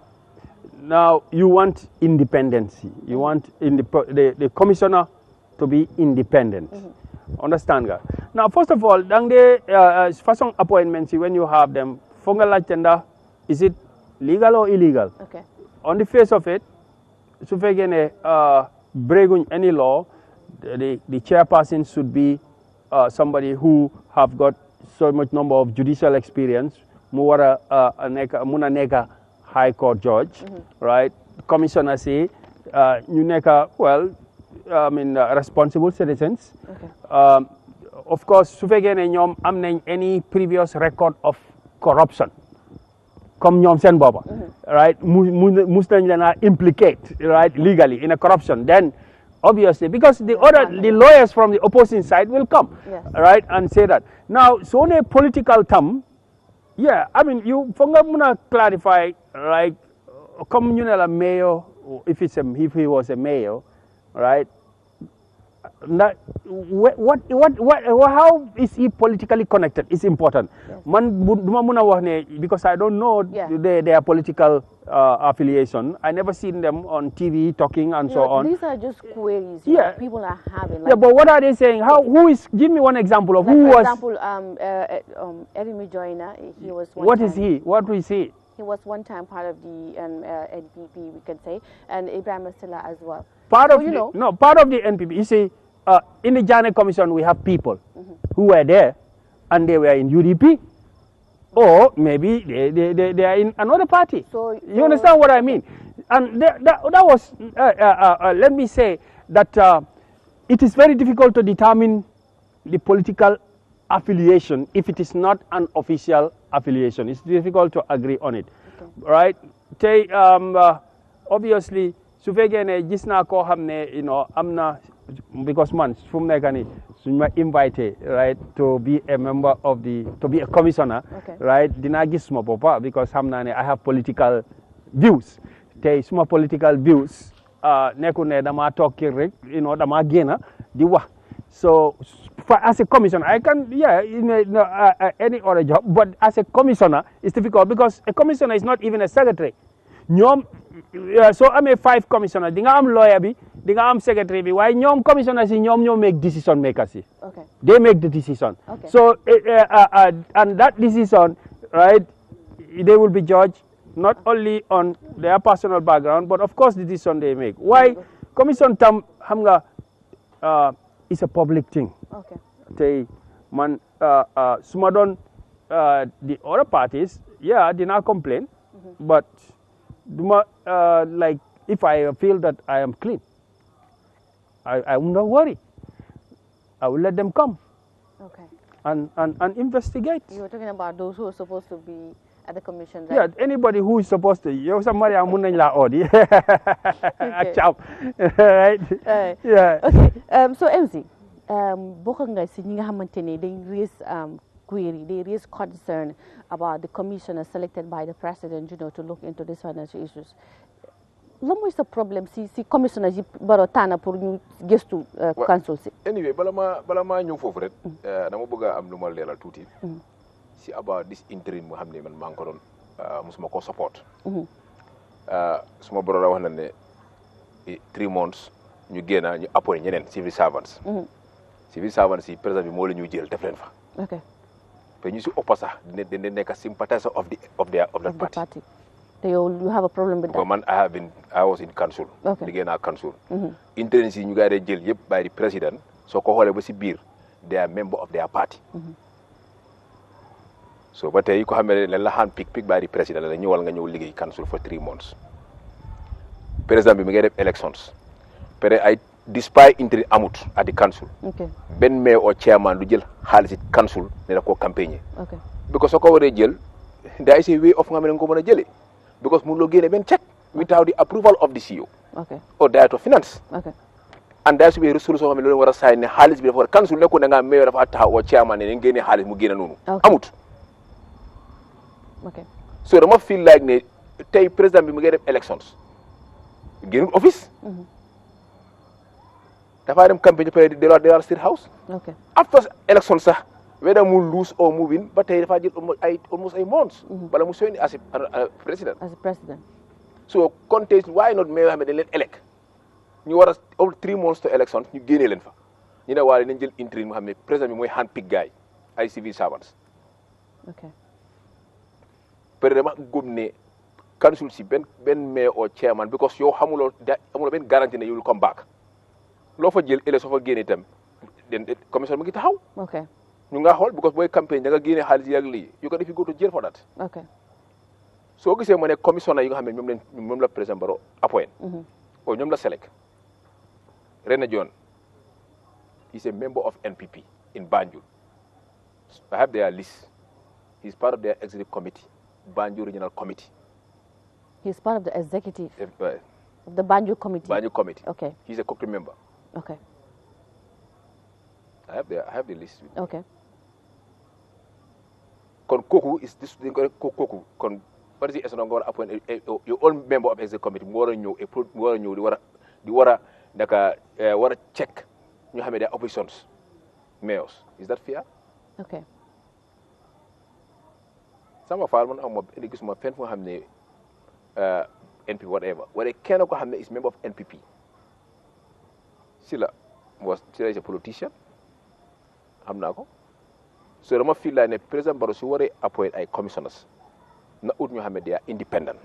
S5: Now you want independency. You want the commissioner to be independent. Understand that? Now, first of all, dang the first appointments when you have them, fungal tender, is it legal or illegal?
S1: Okay.
S5: On the face of it, so if you break any law, the chairperson should be somebody who have got so much number of judicial experience. Muwara muna neka high court judge, right? Commissioner say you neka I mean responsible citizens.
S1: Okay.
S5: Of course, su fekkee ne ñoom am nañ any previous record of corruption, comme ñoom seen boppa, right? Mus nañ leen implicate, right, legally in a corruption. Then obviously, because the lawyers from the opposing side will come, right, and say that. Now, so on a political term, yeah, I mean, you muna clarify, like, come you know, a mayor, if he was a mayor, right? How is he politically connected? It's important. Because I don't know their political affiliation. I never seen them on TV talking and so on.
S1: These are just queries people are having. Like,
S5: yeah, but what are they saying? Give me one example of who was.
S1: For example, Erimi Joyner, he was one
S5: What
S1: time,
S5: is he? What is he?
S1: He was one time part of the NPP, we can say, and Ibrahim Silla as well.
S5: Part of the NPP. You see, in the Jammeh Commission, we have people who were there and they were in UDP. Or maybe they are in another party. So you understand what I mean? And that was, let me say that it is very difficult to determine the political affiliation if it is not an official affiliation. It's difficult to agree on it, right? Obviously, su fekkee ne gis naa koo xam ne am na because man fu mu nekk nii suñ ma invité, right, to be a member of to be a commissioner, right, dinaa gis suma boppa because xam naa ne I have political views. Tey suma political views nekku ne dama toog kër rek dama génn di wax. So as a commissioner, I can, any other job, but as a commissioner, it's difficult because a commissioner is not even a secretary. So I'm a 5 commissioner. Dinga am lawyer bi, dinga am secretary bi. Why ñoom commissioners yi ñoom make decision makers yi.
S1: Okay.
S5: They make the decision.
S1: Okay.
S5: So and that decision, right, they will be judged not only on their personal background, but of course the decision they make. Why commission tam xam nga is a public thing.
S1: Okay.
S5: Tey man suma doon the other parties, yeah, did not complain, but duma like if I feel that I am clean, I will not worry. I will let them come.
S1: Okay.
S5: And investigate.
S1: You were talking about those who are supposed to be at the commission, right?
S5: Yeah, anybody who is supposed to. You somebody I'm going to odi. Right? Yeah.
S1: Okay. So MC, bokk nga si ñi nga xamantene they raise query, they raise concern about the commissioner selected by the president, you know, to look into these financial issues. Lan mooy sa problème si commissioner yi baro tànn pour ñu gëstu council si.
S6: Anyway, bala ma ñëw foofu rek dama bëgg a am lu ma leeral tuuti si about this interim mu xam ne man maa ngi ko doon musuma ko support. Suma brother wax na ne 3 months ñu génn ñu appoint ñeneen civil servants. Civil servants yi président bi moo la ñu jël def leen fa.
S1: Okay.
S6: Te ñu si ëpp sax dina nekk sympathizer of that party.
S1: You have a problem with that?
S6: Man, I was in council.
S1: Okay.
S6: Liggéey naa council. Interns yi ñu gaa dee jël yëpp by the president soo ko xoolee ba si biir they are member of their party. So ba tey ko xam ne leen la hand pick by the president la ñëwal nga ñëw liggéey council for 3 months. Président bi mi ngi def elections. Pere ay despite interim amut at the council.
S1: Okay.
S6: Ben mayor or chairman du jël xaalis council ne da koo campagne.
S1: Okay.
S6: Because soo ko waree jël there is a way of nga xam ne nga ko mën a jëlee. Because mu lo génne ben check without the approval of the CEO.
S1: Okay. Or
S6: director of finance.
S1: Okay.
S6: And there should be a resolution xam ne loolu war a sign ne xaalis bi dafa war council nekku ne nga mayor dafa taxaw o chairman ne génne xaalis mu génne noonu. Amut.
S1: Okay.
S6: So dama feel like ne tey président bi mu ngi def elections. Génnul office. Dafa dem campagne pare they are state house.
S1: Okay.
S6: After elections sax whether mu lose or mu win but tey dafa jël almost a month. Bala mu sooy as a president.
S1: As a president.
S6: So contest why not mayor xam ne dañ leen elect ñu war a all 3 months to elections ñu génnee leen fa ñu ne waale nañ jël interim xam ne président bi mooy hand pick guy ay civil servants.
S1: Okay.
S6: Pero dama gëm ne council si benn mayor or chairman because yow amuloo benn garantie ne you will come back loo fa jël élection fa génne itam commission mu ngi taxaw.
S1: Okay.
S6: ñu nga xool because booy campagne da nga génne xaalis yi ak lii you can if you go to jail for that.
S1: Okay.
S6: soo gisee ma ne commissioner yi nga xam ne ñoom la président Barrow appoint. o ñoom la select. Rena John is a member of NPP in Banjul. I have their list. He's part of their executive committee, Banjul Regional Committee.
S1: He's part of the executive of the Banjul committee.
S6: Banjul committee.
S1: Okay.
S6: He's a co-member member.
S1: Okay.
S6: I have the list.
S1: Okay.
S6: Kon koku is this koku kon what is the nga war appoint your own member of executive committee mu war a ñëw di war a naka war a check ñu xam ne des oppositions mayors is that fair?
S1: Okay.
S6: Sama faal man am indi gisuma fenn fu nga xam ne NPP whatever wala kenn ko xam ne is member of NPP si la is a politician xam naa ko so dama feel like ne président Barrow su waree appoint ay commissioners na ut ñu xam ne they are independent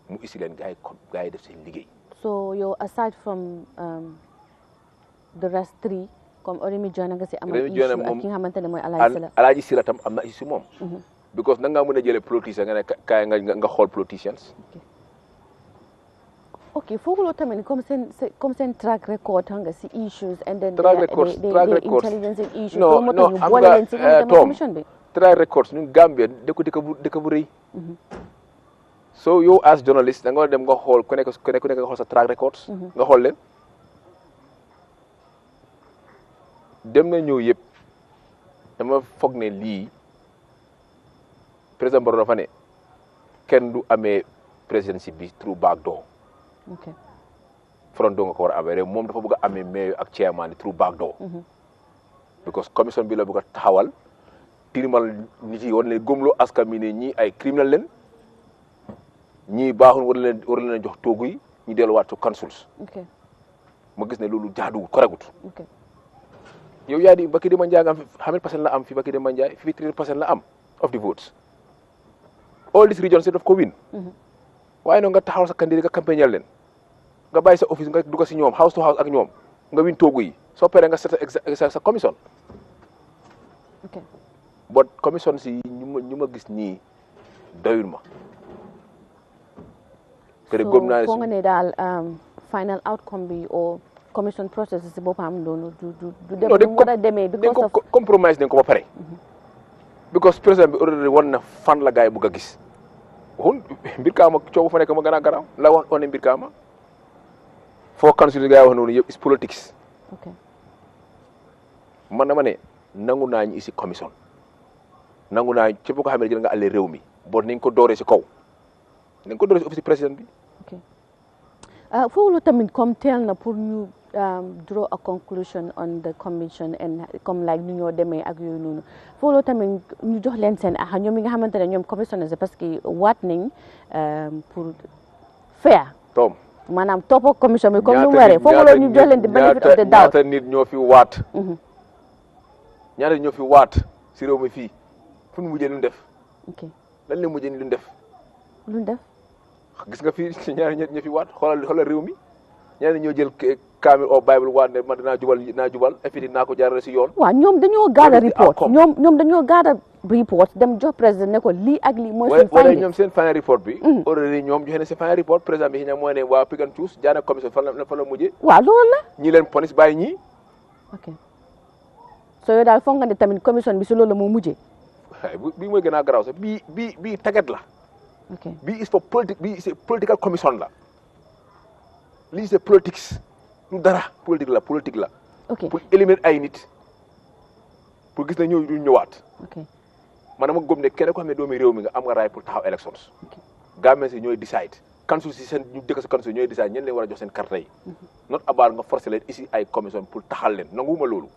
S6: mu isi leen gaa yi def seen liggéey.
S1: So you're aside from the rest 3 comme Orimi Joina nga si am issue ak ki nga xamante ne mooy
S6: Alaaji Sila tam am na issue moom because na nga mën a jëlee politicien nga ne kaay nga xool politicians.
S1: Okay, fooguloo tamit comme seen track record nga si issues and then
S6: track
S1: the intelligence and issues
S6: no am nga Tom track records ñun Gambia dëkk bu rëy so yow as journalist da nga dem nga xool ku nekk nga xool sa track records nga xool leen dem na ñëw yëpp dama foog ne lii président Barrow dafa ne kenn du amee presidency bi through back door.
S1: Okay.
S6: Front door nga ko war a amee moom dafa bëgg a amee mayor ak chairman through back door. Because commission bi la bëgg a taxawal tilimal nit yi war leen gëmloo askan mi ne ñii ay criminal leen ñii baaxul war leen jox toogu yi ñu delluwaat to councils.
S1: Okay.
S6: ma gis ne loolu jaaduwul correctul.
S1: Okay.
S6: yow yaa di Bakki Demba Njie am 100% la am fi Bakki Demba Njie 53% la am of the votes. All these regions daf ko win. waaye noonu nga taxawal sa candidat nga campagnal leen nga bàyyi sa office nga dugg si ñoom house to house ak ñoom nga win toogu yi soo paree nga set sa commission.
S1: ok
S6: but commission si ñu ma gis nii doyul ma. te de gëm naa ne
S1: foo nga ne daal final outcome bi or commission process si boppam doonu du dem nu war a demee because of
S6: compromise nañ ko ba pare. because président bi already wan na fan la gars yi bëgg a gis waxul mbir kaama coow fa nekk ma gën a garaaw la wax ne mbir kaama foo council gars yi wax noonu yëpp is politics.
S1: ok
S6: man dama ne nangu naa ñu isi commission nangu naa ci bu ko xamee ne jël nga àllee réew mi bon nañ ko dooree si kaw nañ ko dooree si office président bi.
S1: ok foofu tamit comme teel na pour ñu draw a conclusion on the commission and comme like ñu ñoo demee ak yooyu noonu foofu tamit ñu jox leen seen axa ñoom yi nga xamante ne ñoom commissionnaires parce que waat nañ pour fair.
S6: Tom
S1: maanaam topp commission bi comme nu mu waree foofu la ñu jox leen the benefit of the doubt.
S6: ñaata nit ñoo fi waat. ñaata nit ñoo fi waat si réew mi fii fu ñu mujjee lu ñu def.
S1: ok
S6: lan la mujjee ni lu ñu def.
S1: lu ñu def.
S6: gis nga fii ñaari ñett ñoo fi waat xoolal réew mi ñaari ñoo jël kaamil o bible waat ne man dinaa jubal effet naa ko jaarale si yoon. waaw
S1: ñoom dañoo gaada report ñoom dañoo gaada report dem jox président ne ko lii ak lii mooy seen
S6: wala ñoom seen final report bi already ñoom joxe na seen final report président bi xi ñam mooy ne waa pick and choose jaana commission fan la mujjee.
S1: waaw loolu la
S6: ñi leen police bàyyi ñii.
S1: ok so yow daal foog nga ne tamit commission bi si loolu la moo mujjee.
S6: bii mooy gën a garaaw sax bii taget la.
S1: ok
S6: bii is for politique bii is political commission la lii c'est politics lu dara politique la.
S1: ok
S6: pour éliminer ay nit pour gis na ñëw du ñëwaat.
S1: ok
S6: man dama gëm ne kenn ko xam ne doomi réew mi nga am nga raay pour taxaw elections. Gambien si ñooy decide council si seen ñu dëkk si council ñooy decide ñen leen war a jox seen carte yi. not about nga forcer leen ici ay commission pour taxal leen nanguwuma loolu.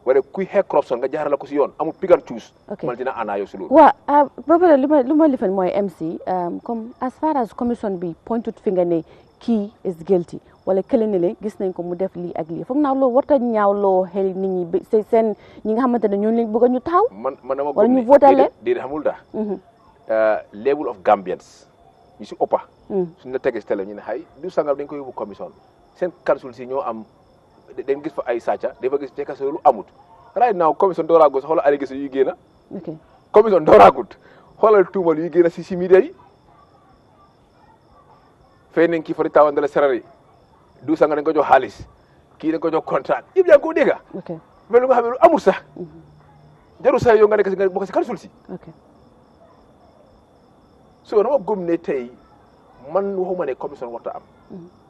S6: wala kuy xeex corruption nga jaarale ko si yoon amul pick and choose. man dina ànd yow si loolu.
S1: waaw ba pare lu ma lifin mooy MC comme as far as commission bi pointed finger ne kii is guilty wala kële ne le gis nañ ko mu def lii ak lii foog naa loolu warta ñaaw loo xel nit ñi ba seen ñi nga xamante ne ñooñu leen bëgg ñu taxaw.
S6: man dama
S1: wala ñu voté leen
S6: déedéet xamul daa. level of Gambians ñu si ëppa. suñu la tegee si télé ñu ne xay du sangam dañ ko yóbbu commission seen council si ñoo am. dañ gis fa ay sàcca dafa gis fekk lu amut right now commission dooraagut xoolal allégations yu génn.
S1: ok
S6: commission dooraagut xoolal tuumal yu génn si media yi fay nañ kii fa di taawandale serari du sanga dañ ko jox xaalis kii dañ ko jox contrat yëpp yaa ngi ko dégg.
S1: ok
S6: mais lu nga xam ne lu amut sax jarul sax yow nga nekk si nga bokk si council si.
S1: ok
S6: so dama gëm ne tey man waxuma ne commission warta am.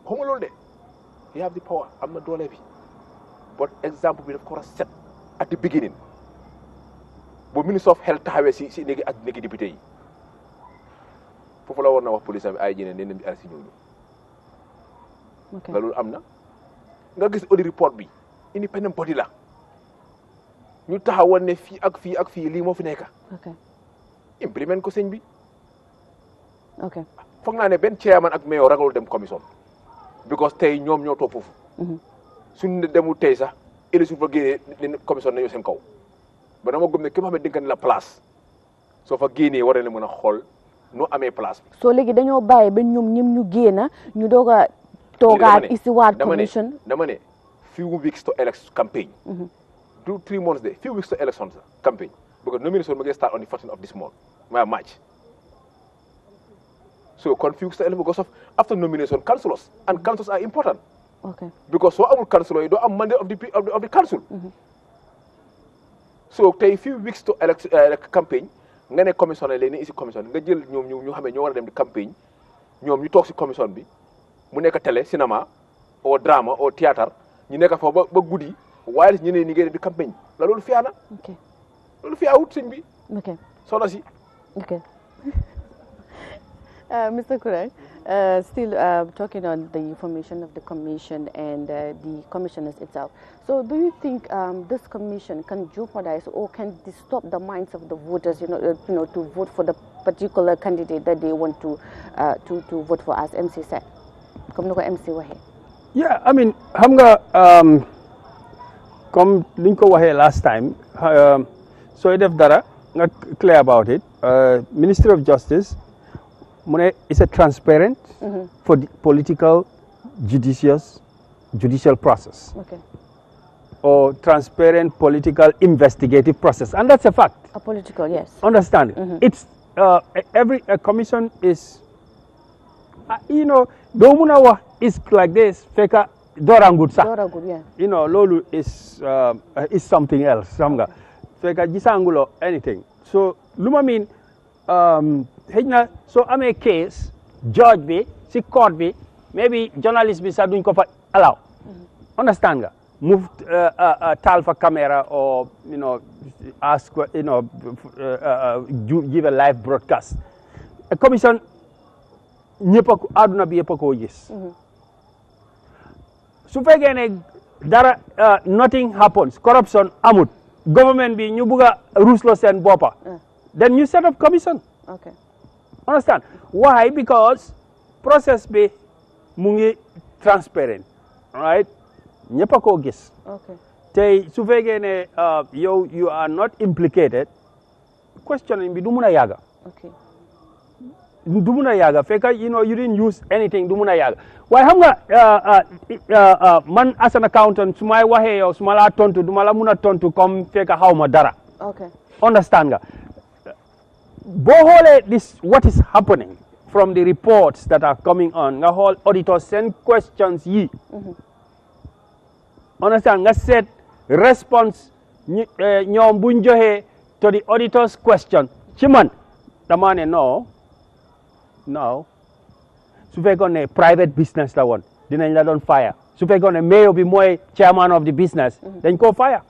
S6: waxuma loolu de. you have the power am na doole bi but exemple bi daf ko war a set at the beginning bu ministre of health taxawee si néegi ak néegi député yi foofu la war na wax police bi ay jëneen ne bi ar si ñooñu nga loolu am na nga gis audit report bi independent body la ñu taxawoon ne fii ak fii ak fii lii moo fi nekk implement ko sëñ bi foog naa ne benn chairman ak mayor ragalul dem commission because tey ñoom ñoo toog foofu suñu demul tey sax éli su fa génnee commission nañoo seen kaw ba dama gëm ne képp xam ne dénk la place soo fa génnee war na mën a xool noo amee place bi
S1: soo léegi dañoo bàyyi ba ñoom ñim ñu génn ñu doog a toogaat isiwaat commission
S6: dama ne few weeks to election campaign 2-3 months de few weeks to election campaign because nomination ma ngi start on the 14th of this month March. So confused because of after nomination councillors and councillors are important. Because so amul councillor you don't have mandate of the council. So take few weeks to elect campaign nga ne commission la ni isi commission nga jël ñoom ñu xamé ñoo wara dem di campagne ñoom ñu tok ci commission bi mu nekk télé cinéma au drama au théâtre ñu nekk fa ba guddi waaye ñeneen ñi ngeen di campagne la loolu fiana. Loolu fi awut señ bi. Soxna si.
S1: Mr. Kurang, still talking on the formation of the commission and the commissioners itself. So, do you think this commission can jeopardize or can stop the minds of the voters, to vote for the particular candidate that they want to vote for, as MC said? Come no MC wahe.
S5: Yeah, I mean, hamga come linko wahe last time. So it have dara not clear about it. Ministry of Justice. It's a transparent for the political judicial process.
S1: Okay.
S5: Or transparent political investigative process, and that's a fact.
S1: A political, yes.
S5: Understand? It's every commission is, you know, Domunawa is like this. Feka Dorangud sa.
S1: Dorangud, yeah.
S5: You know, Lolu is something else. Samga. Feka Jisangulo anything. So luma mean so I'm a case judge be si court be maybe journalist be sa duñ ko fa allow. Understand nga? Move tal for camera or you know ask you know give a live broadcast. A commission ñepp aduna bi yépp ko gis. Su fekkee ne dara nothing happens, corruption amut, government bi ñu bëgga ruslo seen boppa, then you set up commission.
S1: Okay.
S5: Understand? Why? Because process bi mu ngi transparent, right? ñëpp a ko gis.
S1: Okay.
S5: Tey su fekkee ne yow you are not implicated, questioning bi du mun a yàgga.
S1: Okay.
S5: Du mun a yàgga fekk you know you didn't use anything du mun a yàgga waaye xam nga man as an accountant su may waxee yow su ma laa tontu du ma la mun a tontu comme fekk xaw ma dara.
S1: Okay.
S5: Understand nga boo xoolee this what is happening from the reports that are coming on nga xool auditors send questions yi. Understand nga set response ñoom buñ joxee to the auditors question ci man dama ne no su fekkoon ne private business la woon dinañ la doon fire su fekkoon ne mayor bi mooy chairman of the business dañ koo fire.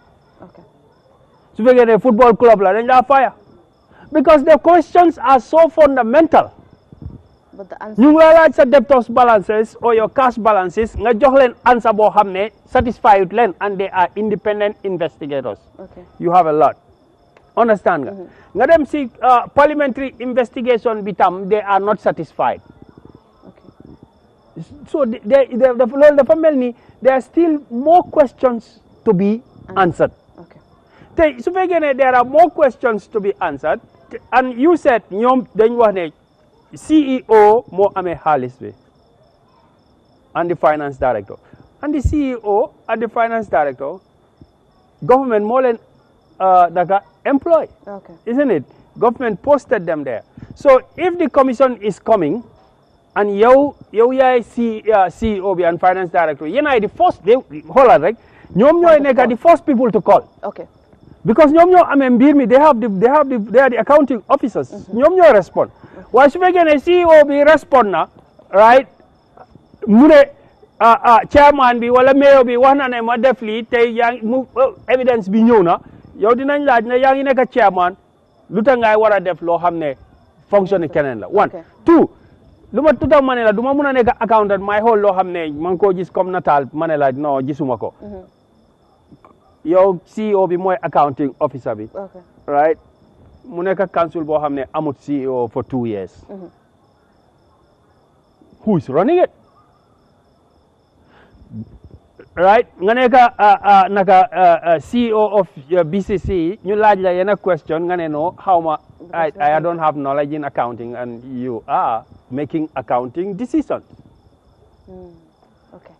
S1: Okay.
S5: Su fekkee ne football club la dañ la fire because the questions are so fundamental.
S1: But the answer.
S5: ñu ngi la laaj sa debtors balances or your cash balances nga jox leen answer boo xam ne satisfied leen and they are independent investigators.
S1: Okay.
S5: You have a lot. Understand nga nga dem si parliamentary investigation bi tam they are not satisfied.
S1: Okay.
S5: So dafa mel ni there are still more questions to be answered.
S1: Okay.
S5: Tey su fekkee ne there are more questions to be answered and you said ñoom dañ wax ne CEO moo amee xaalis bi and the finance director and the CEO and the finance director government moo leen daga employ.
S1: Okay.
S5: Isn't it? Government posted them there. So if the commission is coming and yow yaay CEO bi and finance director yéen ay the first xoolal rek ñoom ñooy nekk the first people to call.
S1: Okay.
S5: Because ñoom ñoo amee mbir mi they are the accounting officers. ñoom ñoo respond. waaye su fekkee ne CEO bi respond na right mu ne chairman bi wala mayor bi wax na ne ma def lii tey yaa ngi evidence bi ñëw na yow dinañ laaj ne yaa ngi nekk chairman lu tax ngay war a def loo xam ne fonctionne keneen la. one two lu ma tuta ma ne la du ma mun a nekk accountant may xool loo xam ne ma ngi koo gis comme nataal ma ne la non gisuma ko. yow CEO bi mooy accounting officer bi.
S1: Okay.
S5: right mu nekk council boo xam ne amut CEO for 2 years. Who is running it? Right nga nekk naka CEO of BCC ñu laaj la yenn question nga ne no xaw ma I don't have knowledge in accounting and you are making accounting decisions.
S1: Okay.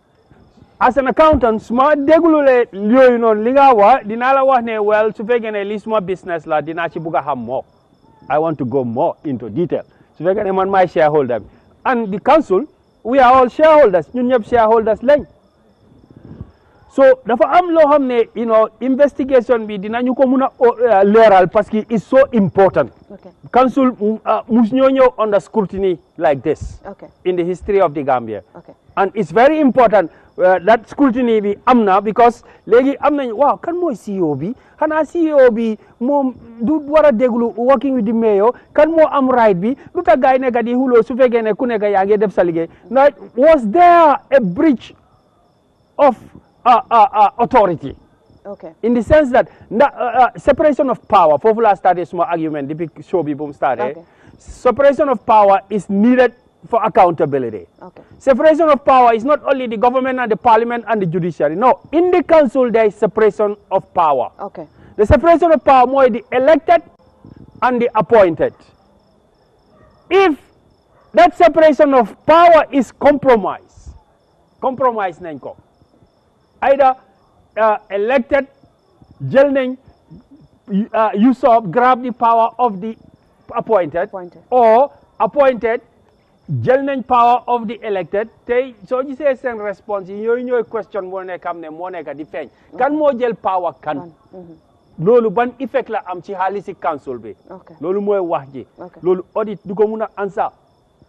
S5: As an accountant suma déglu le yooyu noonu li nga wax dinaa la wax ne well su fekkee ne li suma business la dinaa ci bugg a xam more. I want to go more into detail. Su fekkee ne man maay shareholder bi and the council we are all shareholders ñun ñëpp shareholders lañ. So dafa am loo xam ne you know investigation bi dinañu ko mun a leeral parce que it's so important.
S1: Okay.
S5: Council mus ñoo ñëw under scrutiny like this.
S1: Okay.
S5: In the history of the Gambia.
S1: Okay.
S5: And it's very important that scrutiny bi am na because léegi am nañ waaw kan mooy CEO bi xanaa CEO bi moom du war a déglu working with the mayor kan moo am right bi lu tax gaay nekk di xuloo su fekkee ne ku nekk yaa ngi def sa liggéey na was there a breach of authority.
S1: Okay.
S5: In the sense that separation of power foofu laa started suma argument depuis show bi bu mu started.
S1: Okay.
S5: Separation of power is needed for accountability.
S1: Okay.
S5: Separation of power is not only the government and the parliament and the judiciary. No, in the council there is separation of power.
S1: Okay.
S5: The separation of power more the elected and the appointed. If that separation of power is compromised, compromise nañ ko either elected jël nañ usurp grab the power of the appointed or appointed jël nañ power of the elected tey soo gisee seen response yi yooyu ñooy question moo nekk xam ne moo nekk di feeñ kan moo jël power kan loolu ban effect la am ci xaalisi council bi loolu mooy wax ji loolu audit du ko mun a answer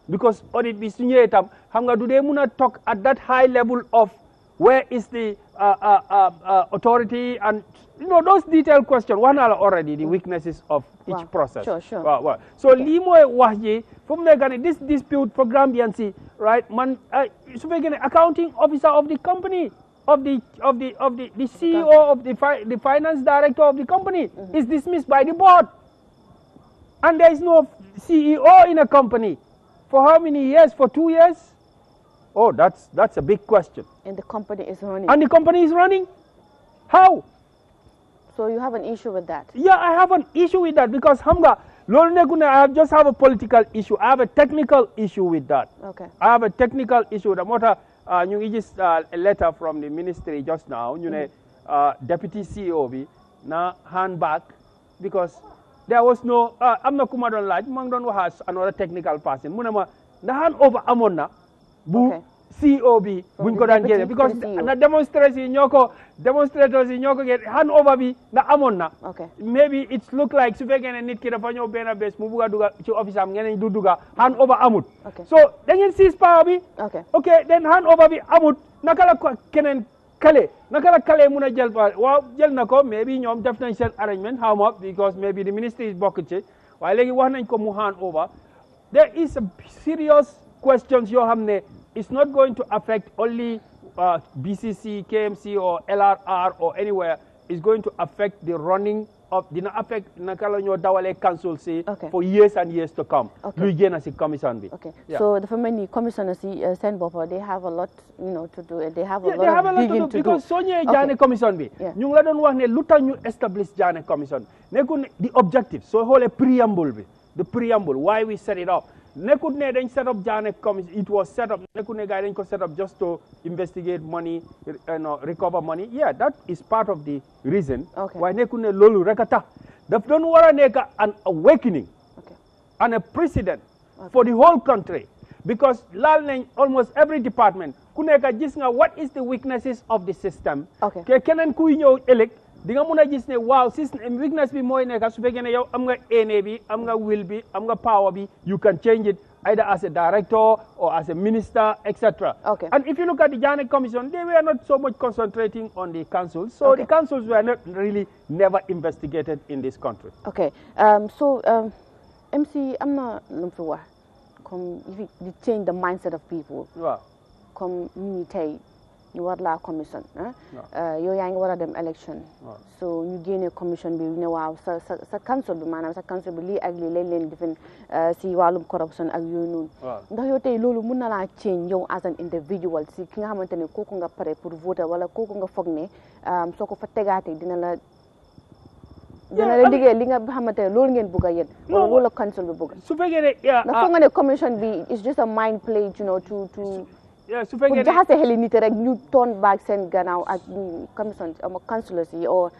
S5: because audit bi su ñëwee tam xam nga du dee mun a talk at that high level of where is the authority and those detailed questions wax naa la already the weaknesses of each process waaw so lii mooy wax ji fu mu nekk ni this dispute for Gambian si right man su fekkee ne accounting officer of the company of the CEO of the finance director of the company is dismissed by the board and there is no CEO in a company for how many years? For 2 years? Oh, that's a big question.
S1: And the company is running.
S5: And the company is running? How?
S1: So you have an issue with that?
S5: Yeah, I have an issue with that because I just have a political issue. I have a technical issue with that.
S1: Okay.
S5: I have a technical issue. The matter, you just a letter from the ministry just now. You know, deputy CEO na hand back because there was no. I'm not kuma don laj. Mang don has another technical person. Munama the hand over amona bu. COB buñ ko daan génne because na demonstrators yi ñoo ko get hand over bi na amoon na maybe it's look like su fekkee ne nit ki dafa ñëw benn bés mu bugg a duga ci office am ngeen du duga hand over amut so da ngeen seize power bi okay then hand over bi amut naka la ko keneen naka la kale mun a jël waaw jël na ko maybe ñoom def nañ seen arrangement how much because maybe the ministry is bokk ci waaye léegi wax nañ ko mu hand over there is a serious questions yoo xam ne it's not going to affect only BCC, KMC or LRR or anywhere. It's going to affect the running of, dina affect Nakalanyo Dawale Council say for years and years to come. Commission.
S1: So the many commissioners send buffer, they have a lot, to do. They have a lot.
S5: They have a lot to do because Sonia Jane Commission be. You don't want to look you establish Jane Commission. The objective, so whole a preamble be. The preamble, why we set it up. Nekune then set up Jane Commission. It was set up. Nekune guy then set up just to investigate money, recover money. Yeah, that is part of the reason why Nekune lolu rekata. They don't want to make an awakening and a precedent for the whole country because almost every department. Kuneka jisnga what is the weaknesses of the system? Kenen kuinyo elect. Dinga muna gis ne wow system weakness bi moy nekk su fekkee ne yow am nga ene bi am nga will bi am nga power bi you can change it either as a director or as a minister etc. And if you look at the Jane Commission they were not so much concentrating on the councils so the councils were not really never investigated in this country.
S1: MC am na lu fi wax comme you change the mindset of people comme ni tay ñu war la commission yow yaa ngi war a dem election so ñu génne commission bi ne waaw sa council bi maanaam sa council bi lii ak lii lañ leen defin si wàllum corruption ak yooyu noonu ndax yow tey loolu mun na laa change yow as an individual si ki nga xamante ne kooku nga pare pour voter wala kooku nga foog ne soo ko fa tegaatee dina la diggee li nga xamante ne loolu ngeen bëgg a yéen wala loolu la council bi bëgg
S5: su fekkee ne
S1: ndax foog nga ne commission bi is just a mind play to
S5: su fekkee ne
S1: jaxase xeli nit rek ñu turn back seen gannaaw ak commission councillors yi or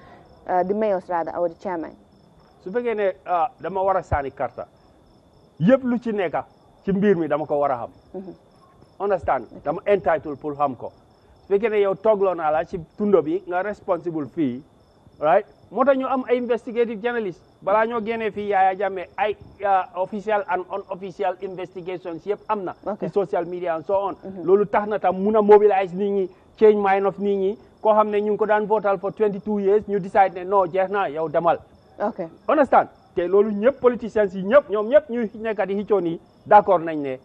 S1: the mayors rather or the chairman
S5: su fekkee ne dama war a sànni karta yëpp lu ci nekk ci mbir mi dama ko war a xam understand dama entitled pour xam ko su fekkee ne yow toogloo naa la ci tundo bi nga responsible fii right moo tax ñu am ay investigative journalist balaa ñoo génnee fii Yahya Jammeh ay official and unofficial investigations yëpp am na ci social media and so on loolu tax na tam mun a mobilize nit ñi change mind of nit ñi koo xam ne ñu ngi ko daan votal for 22 years ñu decide ne non jeex na yow demal understand te loolu ñëpp politicians yi ñoom ñëpp ñu nekk di xiccoon yi d'accord nañ ne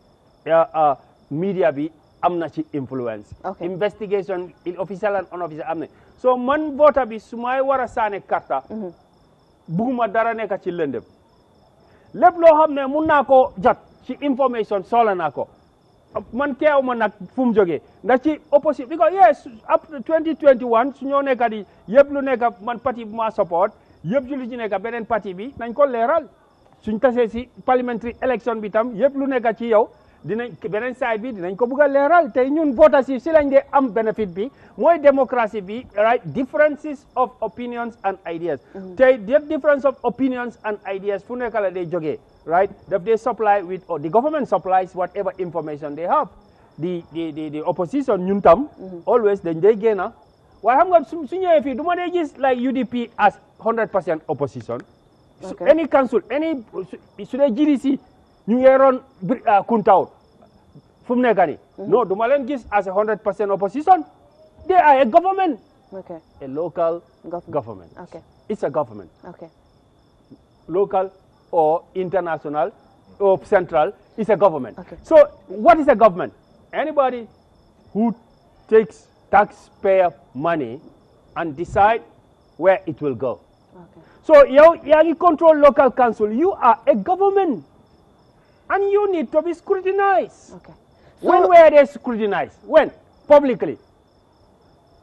S5: media bi am na ci influence investigation official and unofficial am na so man voter bi su may war a saane karta bugguma dara nekk ci lëndëm lépp loo xam ne mun naa ko jot ci information soxla naa ko man keew ma nag fu mu jógee ndax ci opposition because yes up to 2021 su ñoo nekk di yëpp lu nekk man parti bu ma support yëpp lu ci nekk beneen parti bi nañ ko leeral suñ tasee si parliamentary election bi tam yëpp lu nekk ci yow dinañ beneen side bi dinañ ko bëgg a leeral tey ñun voters yi si lañ dee am benefit bi mooy démocratie bi right differences of opinions and ideas tey difference of opinions and ideas fu nekk la day jógee right daf they supply with or the government supplies whatever information they have the opposition ñun tam always dañ day génna waaye xam nga su ñëwee fii du ma dee gis like UDP as 100% opposition any council any su dee GDC ñu ngi roon Kuntaw fu mu nekk nii no du ma leen gis as a 100% opposition they are a government a local government it's a government local or international or central is a government. So what is a government? Anybody who takes taxpayer money and decide where it will go. So you control local council. You are a government and you need to be scrutinized. So when were they scrutinized? When? Publicly.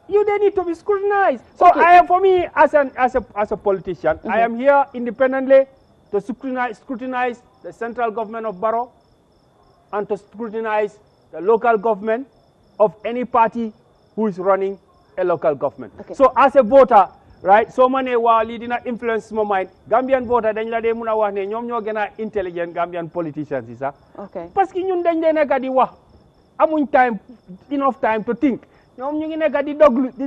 S5: They need to be scrutinized. So for me as a politician, I am here independently to scrutinize the central government of Barrow and to scrutinize the local government of any party who is running a local government. So as a voter, right, so many wa li dina influence my mind. Gambian voter dañ la dé mëna wax né ñom ñoo gëna intelligent Gambian politicians yi sax. Parce que ñun dañ dé nekk di wax amuñ enough time to think. Ñom ñu ngi nekk di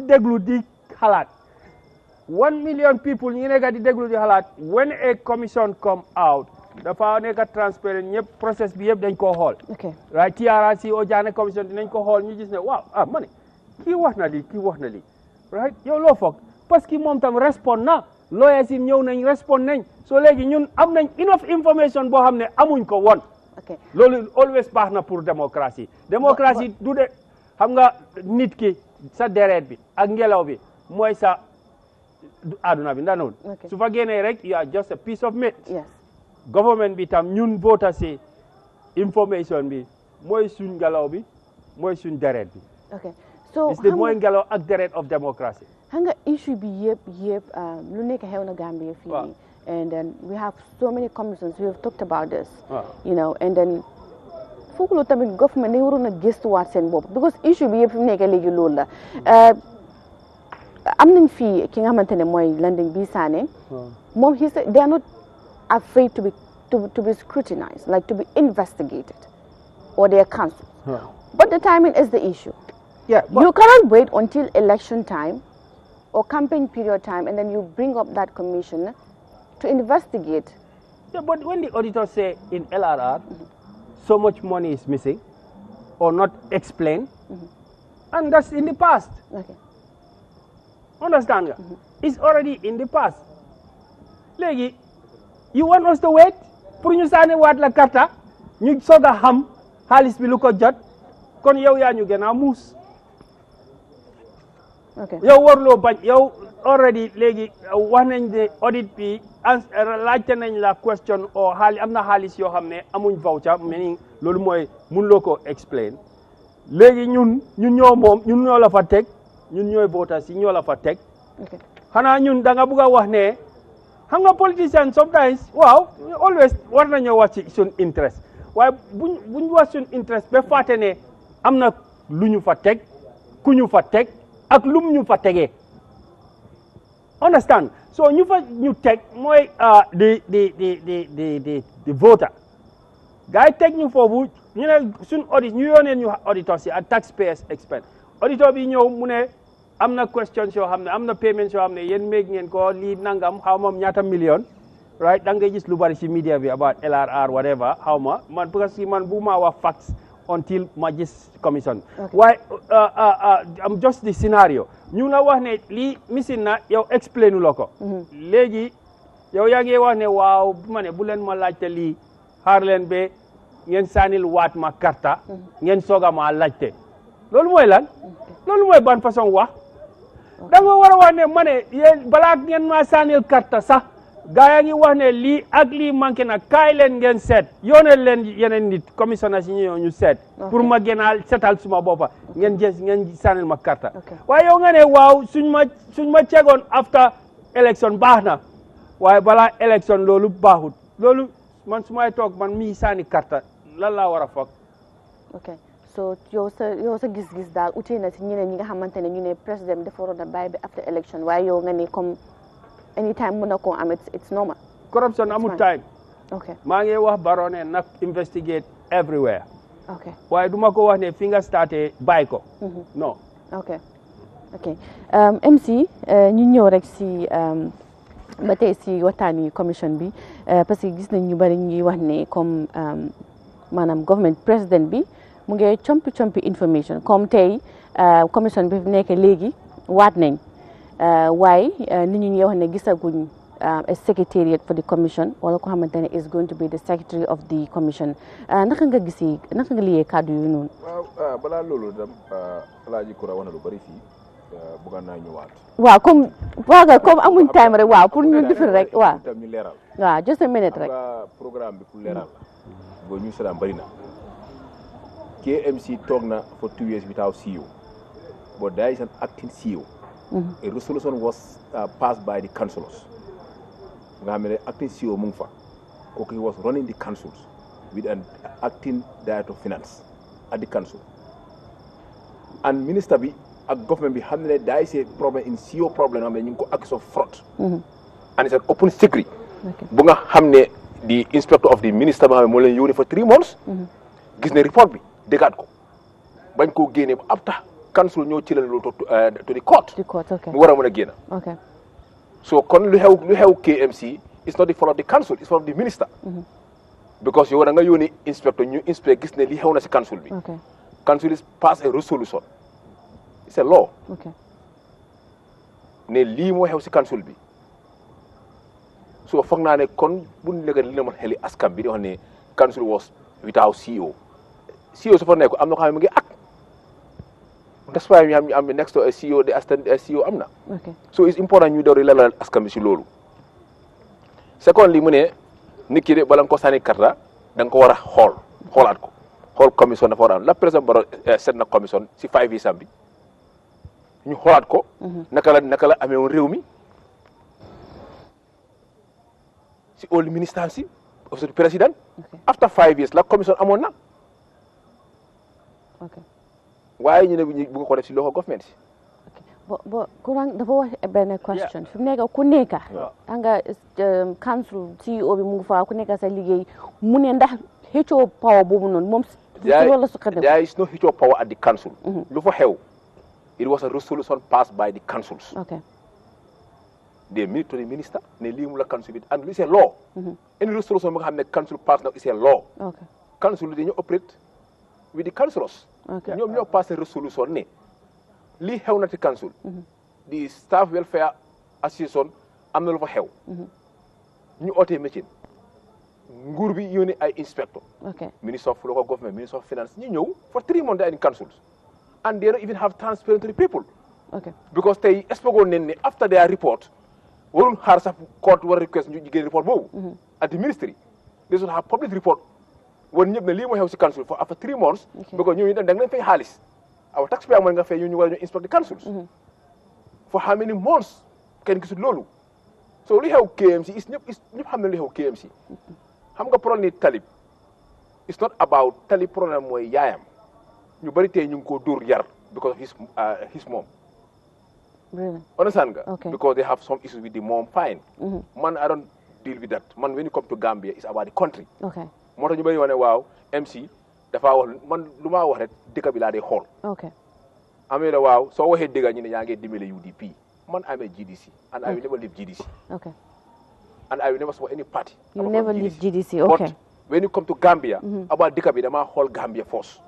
S5: déglu di xalaat. 1 million people ñu ngi nekk di déglu di xalaat when a commission come out dafa nekk transparent ñëpp process bi yëpp dañ koo xool right TRRC o jaane commission dinañ ko xool ñu gis ne waaw ma ne kii wax na lii right yow loo foog parce que moom tam respond na lawyers yi ñëw nañ respond nañ so léegi ñun am nañ enough information boo xam ne amuñ ko woon loolu always baax na pour démocratie du de xam nga nit ki sa deret bi ak ngelaw bi mooy sa aduna bi ndanoon su fa génnee rek you are just a piece of meat government bi tam ñun voters si information bi mooy suñ ngelaw bi mooy suñ deret bi
S1: so
S5: mooy ngelaw ak deret of democracy
S1: xam nga issue bi yëpp lu nekk xew na Gambia fii and then we have so many commissions we have talked about this and then foofu lu tamit government dañu waroon a gëstuwaat seen bopp because issue bi yëpp fi mu nekk léegi loolu la am nañ fii ki nga xamante ne mooy Landing B Sané moom he said they are not afraid to be scrutinized, like to be investigated, or their council. But the timing is the issue. You cannot wait until election time or campaign period time and then you bring up that commission to investigate.
S5: But when the auditors say in LRR so much money is missing or not explained, and that's in the past. Understand? It's already in the past. Legi, you want us to wait pour ñu sànni waat la karta ñu soog a xam xaalis bi lu ko jot kon yow yaa ñu gën a muus yow warloo bañ yow already léegi wax nañ ne audit bi laajte nañ la question o xaalis am na xaalis yoo xam ne amuñ voucher meaning loolu mooy mun loo ko explain léegi ñun ñoo la fa teg ñun ñooy voters yi ñoo la fa teg xanaa ñun da nga bëgg a wax ne xam nga politician sometimes always war nañoo wax ci suñ interest waaye buñ wax suñ interest ba fàtte ne am na lu ñu fa teg ku ñu fa teg ak lum ñu fa tegee understand so ñu fa ñu teg mooy the voter gars yi teg ñu foofu ñu ne suñ audit ñu yónnee ñu auditors si ak taxpayers expense auditor bi ñëw mu ne am na questions yoo xam ne am na payments yoo xam ne yéen méeg ngeen ko lii nangam xaw ma ñaata million right da ngay gis lu bari si media bi about LRR whatever xaw ma man parce que man bu ma wax facts until ma gis commission waaye am just the scenario ñu la wax ne lii misin na yow explain la ko léegi yow yaa ngi wax ne waaw ma ne bu leen ma laajte lii xaar leen ba ngeen sànnil waat ma karta ngeen soog a ma laajte loolu mooy lan loolu mooy ban façon wax da nga war a wax ne ma ne yéen balaa ngeen ma sànnil karta sax gaa yaa ngi wax ne lii ak lii manqué na kaay leen ngeen seet yooneel leen yeneen nit commissionnaire yi ñu seet pour ma gënaal setal suma boppa ngeen sànnil ma karta waaye yow nga ne waaw suñ ma cegoon after election baax na waaye balaa election loolu baaxut loolu man su may toog man mii sànni karta lan laa war a foog
S1: ok so yow sa gis-gis daal utee na si ñeneen ñi nga xamante ne ñu ne président dafa waroon a bàyyi bi after election waaye yow nga ne comme anytime mën na koo am it's normal.
S5: corruption amul time.
S1: ok
S5: maa ngi wax Barrow ne nag investigate everywhere.
S1: ok
S5: waaye du ma ko wax ne fi nga starté bàyyi ko. non.
S1: ok MC ñu ñëw rek si ba tey si waxtaani commission bi parce que gis nañ ñu bari ñuy wax ne comme maanaam government président bi mu ngi compi information comme tey commission bi fi nekk léegi waat nañ waaye nit ñi ngi wax ne gisaguñ a secretariat for the commission wala ko xamante ne is going to be the secretary of the commission naka nga liyee kàddu yu noonu.
S6: waaw balaa loolu dem Alaaji Kura wax na lu bari fii bëgg naa ñëwaat.
S1: waaw comme amuñ time rek waaw pour ñu defal rek waaw.
S6: tam ñu leeral.
S1: waaw just a minute rek.
S6: programme bi pour leeral la. boo ñu seetaan bari na. KMC toog na for 2 years without CEO, but there is an acting CEO. A resolution was passed by the councillors. The acting CEO Mungfa, he was running the councils with an acting director of finance at the council. And minister bi, at government bi, there is a problem in CEO problem, you go access of fraud. And it's an open secret. Bunga hamne the inspector of the minister for 3 months. Gis ne report bi dégaat ko bañ ko génne after council ñoo ci leen to the court.
S1: Okay.
S6: mu war a mën a génn.
S1: Okay.
S6: So kon lu xew KMC it's not the fault of the council, it's fault of the minister. Because yow da nga yónni inspector ñu inspect gis ne li xew na si council bi.
S1: Okay.
S6: Council is pass a resolution. It's a law.
S1: Okay.
S6: Ne lii moo xew si council bi. So foog naa ne kon bu nekk li na mën xeli askan bi di wax ne council was without CEO. CEO su fa nekk am na ko xam ne mu ngi ak. That's why ñu am next to a CEO the assistant CEO am na.
S1: Okay.
S6: So it's important ñu door di leeral askan bi si loolu. Secondly mu ne nit ki de bala nga ko sànni karta da nga ko war a xoolaat ko xool commission dafa war a am la président Barrow seet na commission si 5 years bi ñu xoolaat ko. naka la amee woon réew mi si all ministère si office du président. After 5 years la commission amoon na. waaye ñu ne bu ko def si loxo government si.
S1: bo kurang dafa wax benn question fi mu nekk ku nekk nga council CEO bi mu ngi fa ku nekk sa liggéey mu ne ndax xëccoo power boobu noonu moom loolu su xëy
S6: there is no xëccoo power at the council. lu fa xew it was a resolution passed by the councils.
S1: Okay.
S6: They meet to the minister ne lii mu la council bi and it's a law. Any resolution bi nga xam ne council pass na is a law.
S1: Okay.
S6: Council bi dañu operate with the councillors.
S1: Okay.
S6: ñoom ñoo passé resolution ne lii xew na ci council. the staff welfare association am na lu fa xew. ñu ootee métier nguur bi yónnee ay inspector.
S1: Okay.
S6: Minister of local government, Minister of finance ñu ñëw for 3 months they are in councils and they don't even have transparency to the people.
S1: Okay.
S6: Because tey expliqué nañ ne after their report warul xaar sax court war request ñu génne report boobu. at the ministry they should have public report. woon ñëpp ne lii moo xew si council for after 3 months. because ñooñu da nga leen fay xaalis. our taxpayer mooy nga fay ñu war a ñu inspect the councils. for how many months kenn gisul loolu. so li xew KMC is ñëpp xam na li xew KMC. xam nga problème ni talib it's not about talib problème mooy yaayam ñu bari tey ñu ngi ko dóor yar because of his mom.
S1: Really?
S6: Understand nga?
S1: Okay.
S6: Because they have some issues with the mom, fine. Man, I don't deal with that. Man, when you come to Gambia, it's about the country.
S1: Okay.
S6: moo tax ñu bëri wane waaw MC dafa wax man lu ma wax rek dëkk bi laa dee xool.
S1: Okay.
S6: amee la waaw soo waxee dëgg ñu ne yaa ngi dimbale UDP man amee GDC and I will never leave GDC.
S1: Okay.
S6: and I will never support any party.
S1: You never leave GDC. Okay.
S6: But when you come to Gambia. about dëkk bi damaa xool Gambia first.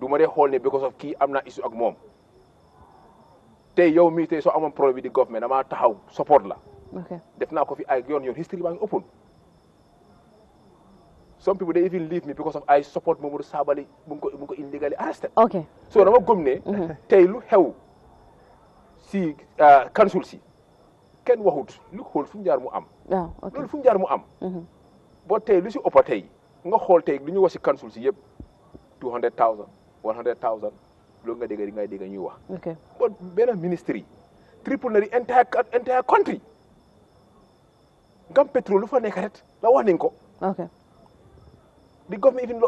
S6: du ma dee xool ne because of kii am na issue ak moom. tey yow mii tey soo amoon problème bi di government damaa taxaw support la.
S1: Okay.
S6: def naa ko fi ay yoon history baa ngi open. Some people they even leave me because of I support Mamadou Sabally mu ngi ko illegally arrested.
S1: Okay.
S6: So dama gëm ne. tey lu xew si council si kenn waxut lu xool fu mu jaar mu am.
S1: waaw ok
S6: loolu fu mu jaar mu am. boo tey lu si ëpp tey nga xool tey lu ñu wax si council si yëpp 200,000 100,000 loolu nga dégg ñuy wax.
S1: Okay.
S6: but benn ministry triple na the entire country. Ngam pétrole lu fa nekk rek la wax nañ ko.
S1: Okay.
S6: The government even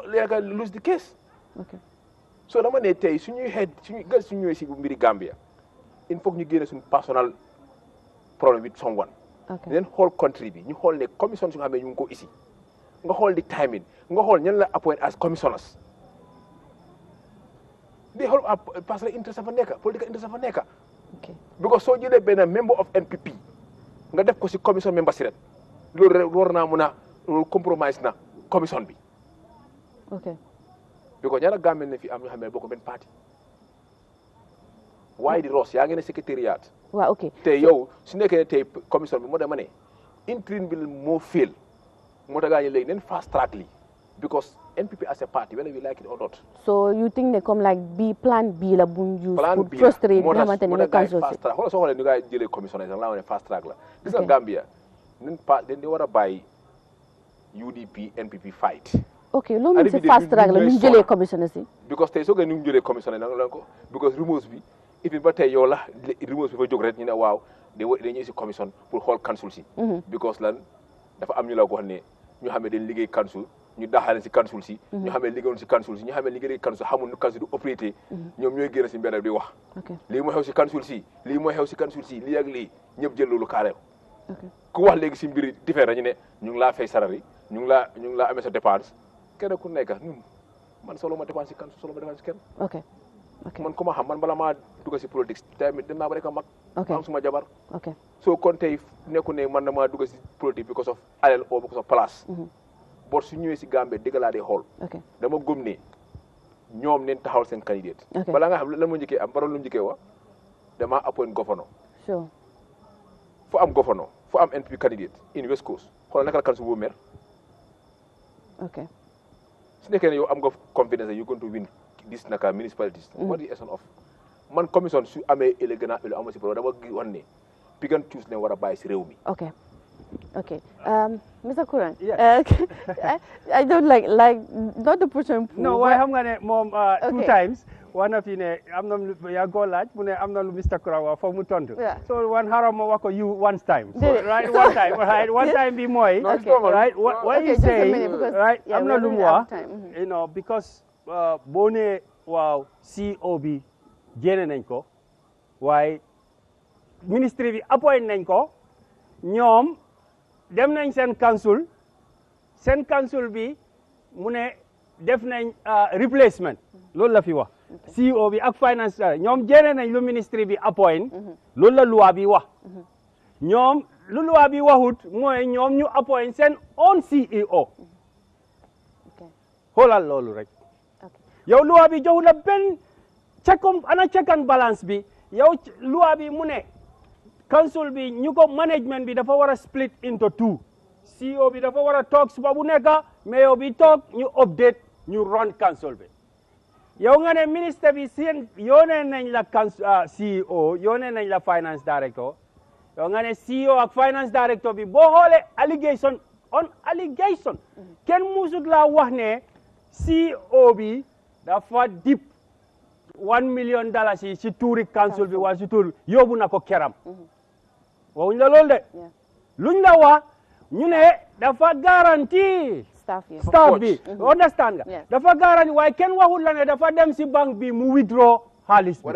S6: lose the case.
S1: Okay.
S6: So dama ne tey suñuy ñëwee si mbiri Gambia il faut que ñu génne suñu personal problème with someone.
S1: Okay.
S6: Then xool country bi ñu xool ne commission su nga xam ne ñu ngi ko ici nga xool di timing nga xool ñan la appoint as commissioners. di xool personal interest fa nekk political interest fa nekk.
S1: Okay.
S6: Because soo jëlee benn member of NPP nga def ko si commission member si ret loolu rek war naa mun a loolu compromise na commission bi.
S1: Okay.
S6: Because ñaara Gambien ne fi am ñu xam ne bokk benn parti waaye di Ross yaa ngi ne secrétariat.
S1: waaw ok
S6: te yow su nekkee tey commission bi moo dama ne interim bi moo fail moo tax gaa ñu léegi neen fast track lii because NPP as a party whether we like it or not.
S1: So you think ne comme like plan B la bu ñu use
S6: plan
S1: pour
S6: B
S1: frustrate nga xamante ne council
S6: fast track xoolal soo xoolee ni nga jëlee commissionnaire sax laa wane fast track la. gis nga Gambia nen dañ di war a bàyyi UDP NPP fight.
S1: ok loolu moom si fast track la ñu jëlee commissionnaire si.
S6: because tey soo ko ñu jëlee commissionnaire nag la ko because rumors bi it ba tey yow la rumors bi fa jóg rek ñu ne waaw dañuy si commission pour xool council si. because lan dafa am ñu la ko wax ne ñu xam ne dañ liggéey council ñu daxale si council si. ñu xam ne liggéeyoon si council si ñu xam ne liggéey council xamul nu council du opératé. ñoom ñooy génn si mbedd di wax. lii mooy xew si council si lii mooy xew si council si lii ak lii ñëpp jël loolu carré ku wax léegi si mbiri différent ñu ne ñu ngi laa fay salari ñu ngi laa amee sa dépense kenn ku nekk ñun man solo ma dépense si council solo ma dépense si kenn.
S1: ok
S6: man ku ma xam man bala maa dugg si politique tamit dem naa ba rek a mag. am suma jabar. soo kon tey nekku ne man damaa dugg si politique because of alal or because of place. bor su ñëwee si Gambie dëgg laa dee xool. dama gëm ne ñoom neen taxawal seen candidate. balaa nga xam lan ma njëkkee am parole lu njëkkee wax damaa appoint governor. fu am governor fu am NPP candidate in West Coast xoolal naka la kan su boobu mer. su nekkee ne yow am nga confidence you going to win this naka municipalities. what is the essence of man commission su amee ëllëg naa ëllëg am si problème dama wax ne pick and choose ne war a bàyyi si réew mi.
S1: Okay, Mr. Kuran. Yes. I don't like not the person.
S5: No, why I'm gonna mom two times. One of you ne I'm not ya go large. I'm not Mr. Kuran for mutonto. So one haram wako you one time. So, right, one time. Right, one time be more. Right, what you say? Right, I'm not lumwa. You know because bone wow COB jene nenko. Why ministry bi appoint nenko. ñoom dem nañ seen council bi mu ne def nañ replacement loolu la fi wax CEO bi ak finance ñoom jéene nañ lu ministry bi appoint loolu la loi bi wax ñoom lu loi bi waxut mooy ñoom ñu appoint seen own CEO xoolal loolu rek yow loi bi joxu la benn check and balance bi yow loi bi mu ne council bi ñu ko management bi dafa war a split into two CEO bi dafa war a toog suba bu nekk mayor bi toog ñu update ñu run council bi yow nga ne ministre bi seen yónnee nañ la CEO yónnee nañ la finance director yow nga ne CEO ak finance director bi boo xoolee allegation kenn musut laa wax ne CEO bi dafa dip $1 million yi si tuuri council bi waa si tuuri yóbbu na ko keram waxuñ la loolu de luñ la wax ñu ne dafa garantie staff bi understand nga dafa garantie waaye kenn waxul la ne dafa dem si banque bi mu withdraw xaalis bi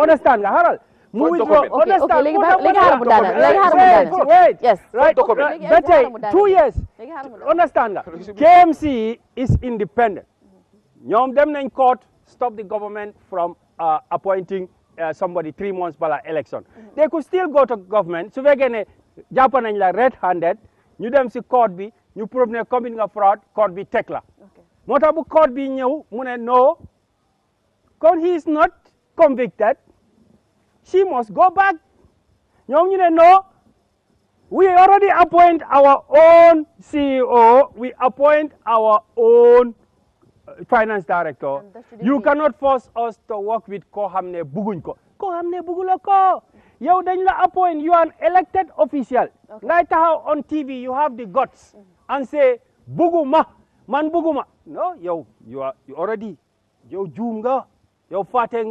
S5: understand nga xaral mu withdraw understand ba tey 2 years understand nga KMC is independent ñoom dem nañ court stop the government from appointing somebody 3 months bala election. They could still go to government. So we're going to Japan and la red-handed. You dem si court bi, you prove ne committing a fraud, court bi tekla. Motabu court bi ñew mune no. Because he is not convicted, she must go back. Ñom ñu ne no. We already appoint our own CEO, we appoint our own finance director. You cannot force us to work with ko xamne buguñ ko xamne bugulo ko yow dañ la appoint, you are an elected official ngay taxaw on TV you have the guts and say buguma man buguma no yow you already yow juum nga yow faate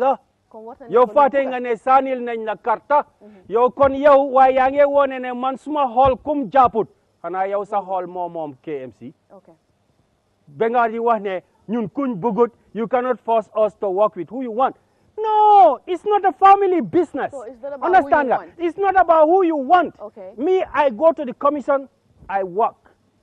S5: nga ne sanil nañ la karta yow kon yow waaye yaa ngi wone ne man suma xool kum jàpput xanaa yow sa xool moom KMC bengaar yi wax ne ñun kuñ bëggut You cannot force us to work with who you want. No, it's not a family business.
S1: So it's not about
S5: Understand
S1: who you
S5: that?
S1: want.
S5: It's not about who you want.
S1: Okay.
S5: Me, I go to the commission, I work.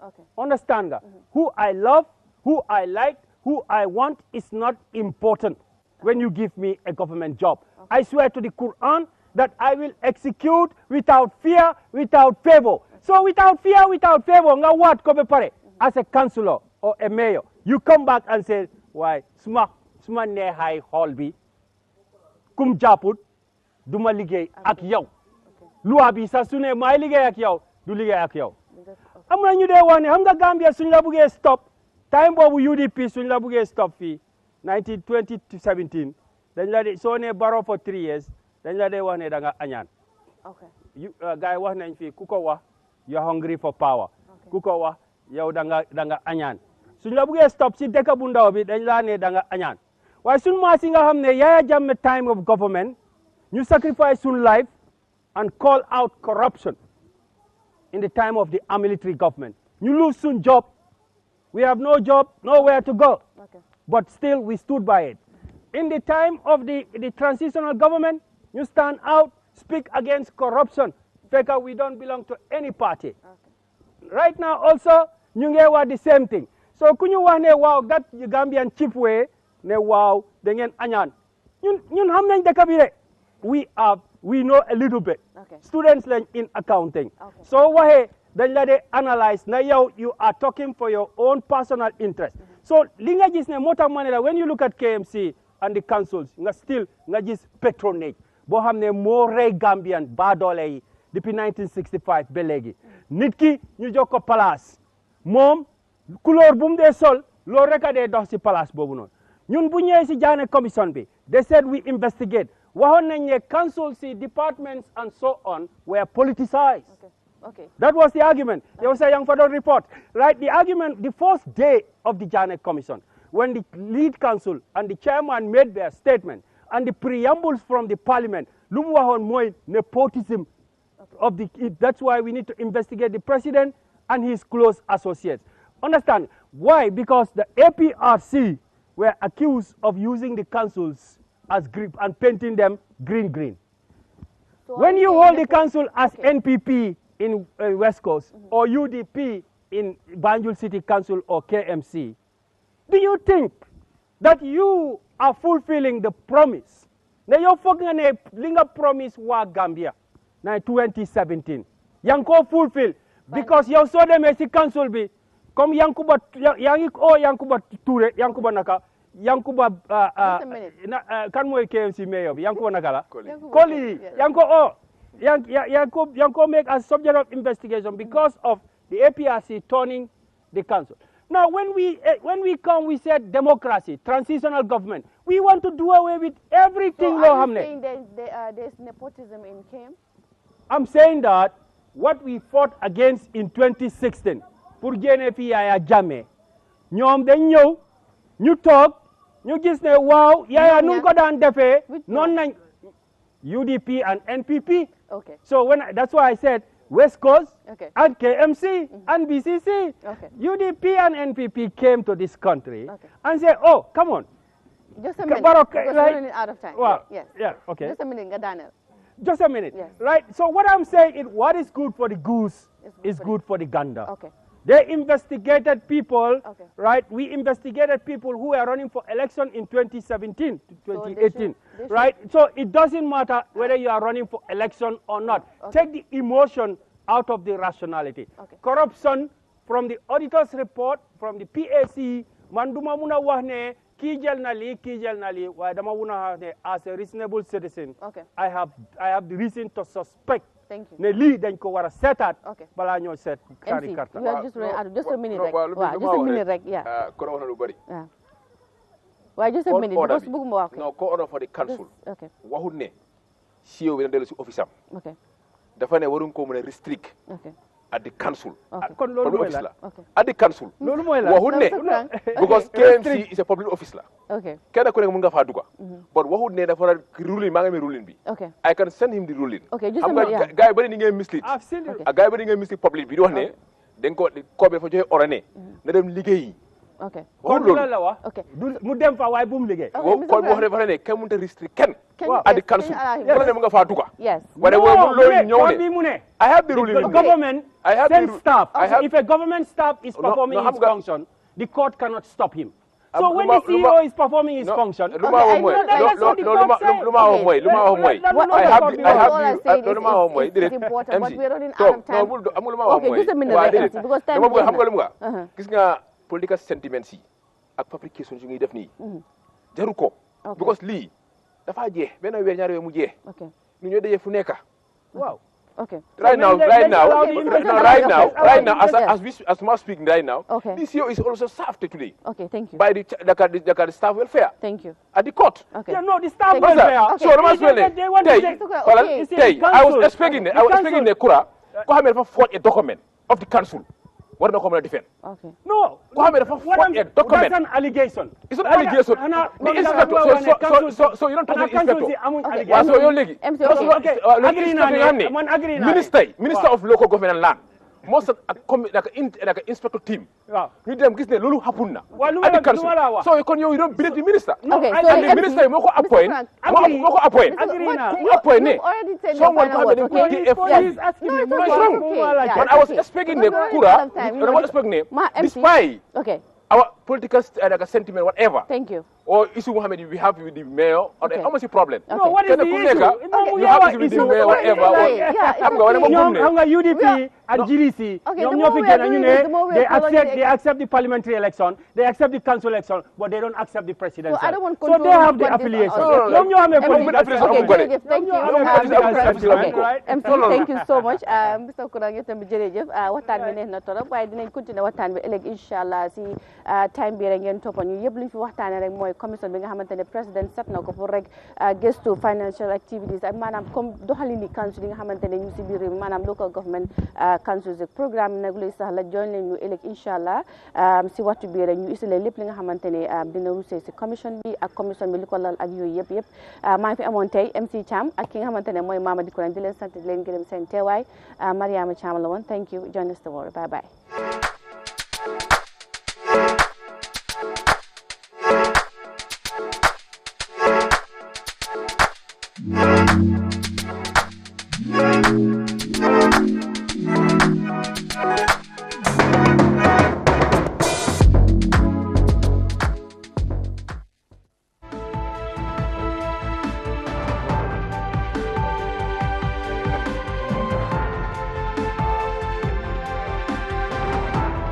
S1: Okay.
S5: Understand that? Who I love, who I like, who I want is not important when you give me a government job. I swear to the Quran that I will execute without fear, without favor. So without fear, without favor, nga what ko be pare as a councillor or a mayor. You come back and say, why, suma ne hay holbi, kum japut, duma ligay ak yow. Loi bi sa sune may ligay ak yow, du ligay ak yow. Am na ñu dee wax ne xam nga Gambia suñ la buggee stop time boobu UDP suñ la buggee stop fii 1920 to 17 dañ la de soo ne Barrow for 3 years dañ la dee wax ne da nga añaan. Gars yi wax nañ fii ku ko wax you are hungry for power. Ku ko wax yow da nga añaan. Suñ la buggee stop si dëkk bu ndaw bi dañ la ne da nga añaan. Waaye suñ maas yi nga xam ne Yahya Jammeh time of government ñu sacrifice suñ life and call out corruption. In the time of the military government. You lose soon job. We have no job, nowhere to go. But still we stood by it. In the time of the transitional government, you stand out, speak against corruption. Because we don't belong to any party. Right now also, you get the same thing. So kun you want ne wow that Gambian cheap way, ne wow, dengan anyan. Yun ham nañ dëkk bi rek. We know a little bit. Students learn in accounting. So wahe dañ la de analyze na yow you are talking for your own personal interest. So li nga gis ne moo tax ma ne la when you look at KMC and the councils nga gis patronage boo xam ne moo rey Gambian baadoole yi depuis 1965 ba léegi. Nit ki ñu jox ko place moom couleur bu mu dee sol loolu rek a dee dox si place boobu noonu. Ñun bu ñëwee si Jammeh commission bi they said we investigate. Waxoon nañ ne councils, departments, and so on were politicized. That was the argument. There was a young father report. Right? The argument, the first day of the Jammeh Commission, when the lead council and the chairman made their statement, and the preambles from the parliament, lumu waxoon mooy nepotism of the. That's why we need to investigate the president and his close associates. Understand? Why? Because the APRC were accused of using the councils as green and painting them green. So when you hold the council as NPP in West Coast or UDP in Banjul City Council or KMC, do you think that you are fulfilling the promise? Now you're fucking a linga promise wa Gambia na 2017. Yang ko fulfill because you saw them as council be come Yankuba Ture Yankuba Naka. Yankuba kan moy KMC mayor Yankuba Nakala Koli Yanko make a subject of investigation because of the APRC turning the council. Now when we come we said democracy, transitional government. We want to do away with everything.
S1: So are you saying there's nepotism in KM?
S5: I'm saying that what we fought against in 2016 pour génne fi Yahya Jammeh ñoom dañ ñëw ñu toog ñu gis ne waaw Yahya nu ko daan defee noonu nañ UDP and NPP. So that's why I said West Coast and KMC and BCC. UDP and NPP came to this country and said, oh, come on.
S1: Just a minute, because we're running out of time.
S5: Well,
S1: yes.
S5: Yeah, okay.
S1: Just a minute, Daniel.
S5: Just a minute,
S1: yes.
S5: Right? So what I'm saying is what is good for the goose is good for the gander. They investigated people, right? We investigated people who were running for election in 2017 to 2018, right? So it doesn't matter whether you are running for election or not. Take the emotion out of the rationality. Corruption, from the auditor's report, from the PAC, manduma muna wahne, kijel nali, wa dama muna wahne, as a reasonable citizen, I have the reason to suspect.
S1: Thank you.
S5: Ne li dañ ko wara setat bala ñoo set kari karta.
S1: You are just a minute rek. Waaw, just a minute rek, yeah.
S6: Ko wax na lu bari.
S1: Waaw, just a minute because bëgguma wax.
S6: No, ko order for the council. Waxut ne CEO bi na delu ci office am. Dafa ne waruñ ko mëna restrict. At the council.
S5: Kon lolu moy la.
S6: At the council.
S5: Lolu moy la.
S6: Waxut ne because KMC is a public office la. Kenn ku nek mu nga fa duga. But waxut ne dafa ruling ma nga mi ruling bi. I can send him the ruling.
S1: Just a minute.
S6: Guy bari ni ngay mislead.
S5: I've seen it.
S6: Guy bari ngay mislead public bi di wax ne dañ ko bi dafa joxe ordonné na dem liggéey
S1: Okay.
S5: kon la wax
S1: Okay.
S5: mu dem fa waaye bu mu liggéey
S6: kon boo xam ne kenn mënut a restrict kenn
S1: Yes,
S6: at the council wala ne mu nga faa duga
S1: Yes.
S6: wala loolu ñëw ne
S5: mu ne
S6: I have the ruling
S5: the government
S6: I have
S5: send
S6: the-
S5: staff
S6: I have-
S5: if a government staff is
S6: No,
S5: performing
S6: no,
S5: his function the court cannot stop him so when
S6: Luma-
S5: the CEO is performing his function
S6: lu ma wax mooy
S5: that's what the court say.
S6: lu ma wax mooy I have
S1: All I'm saying is it's important, but we're running out of time.
S6: am lu ma wax
S1: Okay,
S6: mooy
S1: just a minute,
S6: waa
S1: right,
S6: déedéet
S1: MC, because time
S6: dama bëgg
S1: is
S6: xam nga lu mu
S1: up.
S6: nga gis nga political sentiments yi ak fabrication yu ñuy def nii jaru ko
S1: Okay.
S6: because lii dafa jeex benn weer ñaari weer mu jeex
S1: Okay.
S6: ñu ñooy dajee fu nekk
S5: waaw
S1: Okay.
S6: right now as we are speaking right now
S1: Okay.
S6: the CEO is also served today
S1: Okay, thank you.
S6: by the Dakar staff welfare
S1: Thank you.
S6: at the court.
S1: Okay.
S5: yeah no the staff
S1: Thank you.
S5: welfare
S6: So dama explain
S5: they want to
S6: tey
S5: take
S1: Okay.
S6: tey I was expecting ne Kura ko xam ne dafa forge a document of the council war na ko mën a defend.
S1: Okay.
S5: no
S6: ko xam ne dafa forge a document.
S5: that's an allegation
S6: It's not allegation. The inspector so you don't talk to the inspector.
S1: Okay.
S6: waaw so yow léegi.
S1: MC, okay.
S5: Okay. Agree naa ne man agree naa ne
S6: minister of local government and land most like inspector team
S5: waaw
S6: ñu dem gis ne loolu happen na
S5: Well,
S6: at the
S5: lu
S6: council
S5: ma la wax.
S6: so kon yow you don't believe the minister
S1: Okay,
S5: I-
S1: so
S6: and the
S1: MC,
S6: minister moo ko appoint
S1: Frank,
S6: moo ko appoint
S5: Agree now.
S6: ku appoint ne
S1: You've already said your
S6: someone
S1: final
S6: ko xam ne
S1: word,
S6: dañ
S1: okay?
S6: ko
S5: Police asking
S1: No,
S5: me
S1: it's
S6: No,
S1: okay.
S6: it's wrong.
S1: Okay,
S5: But
S1: yeah,
S6: but
S1: it's
S6: I was
S1: okay.
S6: expecting
S1: Because
S6: the
S1: we're running
S6: Kura
S1: out of time,
S6: I was expecting
S1: Ma, MC.
S6: despite
S1: Okay,
S6: our political sentiment whatever
S1: thank you.
S6: or issue Mohammed we have with the mayor or
S1: Okay.
S6: the almost a problem.
S5: no what is the
S6: Kenn ku
S5: issue
S6: nekk,
S5: No,
S6: you have to be the mayor whatever
S1: Yeah,
S6: xam nga wala ma
S5: ñoom
S6: gëm
S5: xam
S6: ne
S5: nga UDP ak
S6: No.
S5: GDC
S1: Okay,
S5: ñoom
S1: the
S5: ñoo
S1: more
S5: fi
S1: we are
S5: génn ñu
S1: doing
S5: ne
S1: this, the more we are following
S5: they accept the parliamentary election they accept the council election but they don't accept the presidential
S1: So I don't want
S5: so
S1: control
S5: they have the
S1: over this
S5: affiliation
S1: on us.
S5: ñoom ñoo amee
S1: MC,
S5: political
S6: affiliation.
S1: Okay,
S6: Got it.
S1: jërëjëf, thank you.
S5: ñoom ñoo amee political settlement, right?
S1: MC, thank you so much. Mr. Kurang yow tamit jërëjëf waxtaan bi neex na torop waaye dinañ continuer waxtaan bi ëllëg inshallah si time bi rek ngeen toppa ñu yëpp lu ñu fi waxtaanee rek mooy commission bi nga xamante ne président set na ko pour rek gëstu financial activities ak maanaam comme doxalini council yi nga xamante ne ñu si biir réew mi maanaam local government councils ak programme nag luy sax la join leen ñu ëllëg inshallah si waxtu bi rek ñu isilee lépp li nga xamante ne dina rusee si commission bi ak commission bi li ko lal ak yooyu yëpp maa ngi fi amoon tey MC Cham ak ki nga xamante ne mooy Mamadi Kurang di leen sant di leen gërëm seen teewaay Mariama Cham la woon thank you join us tomorrow bye bye
S7: Thank you.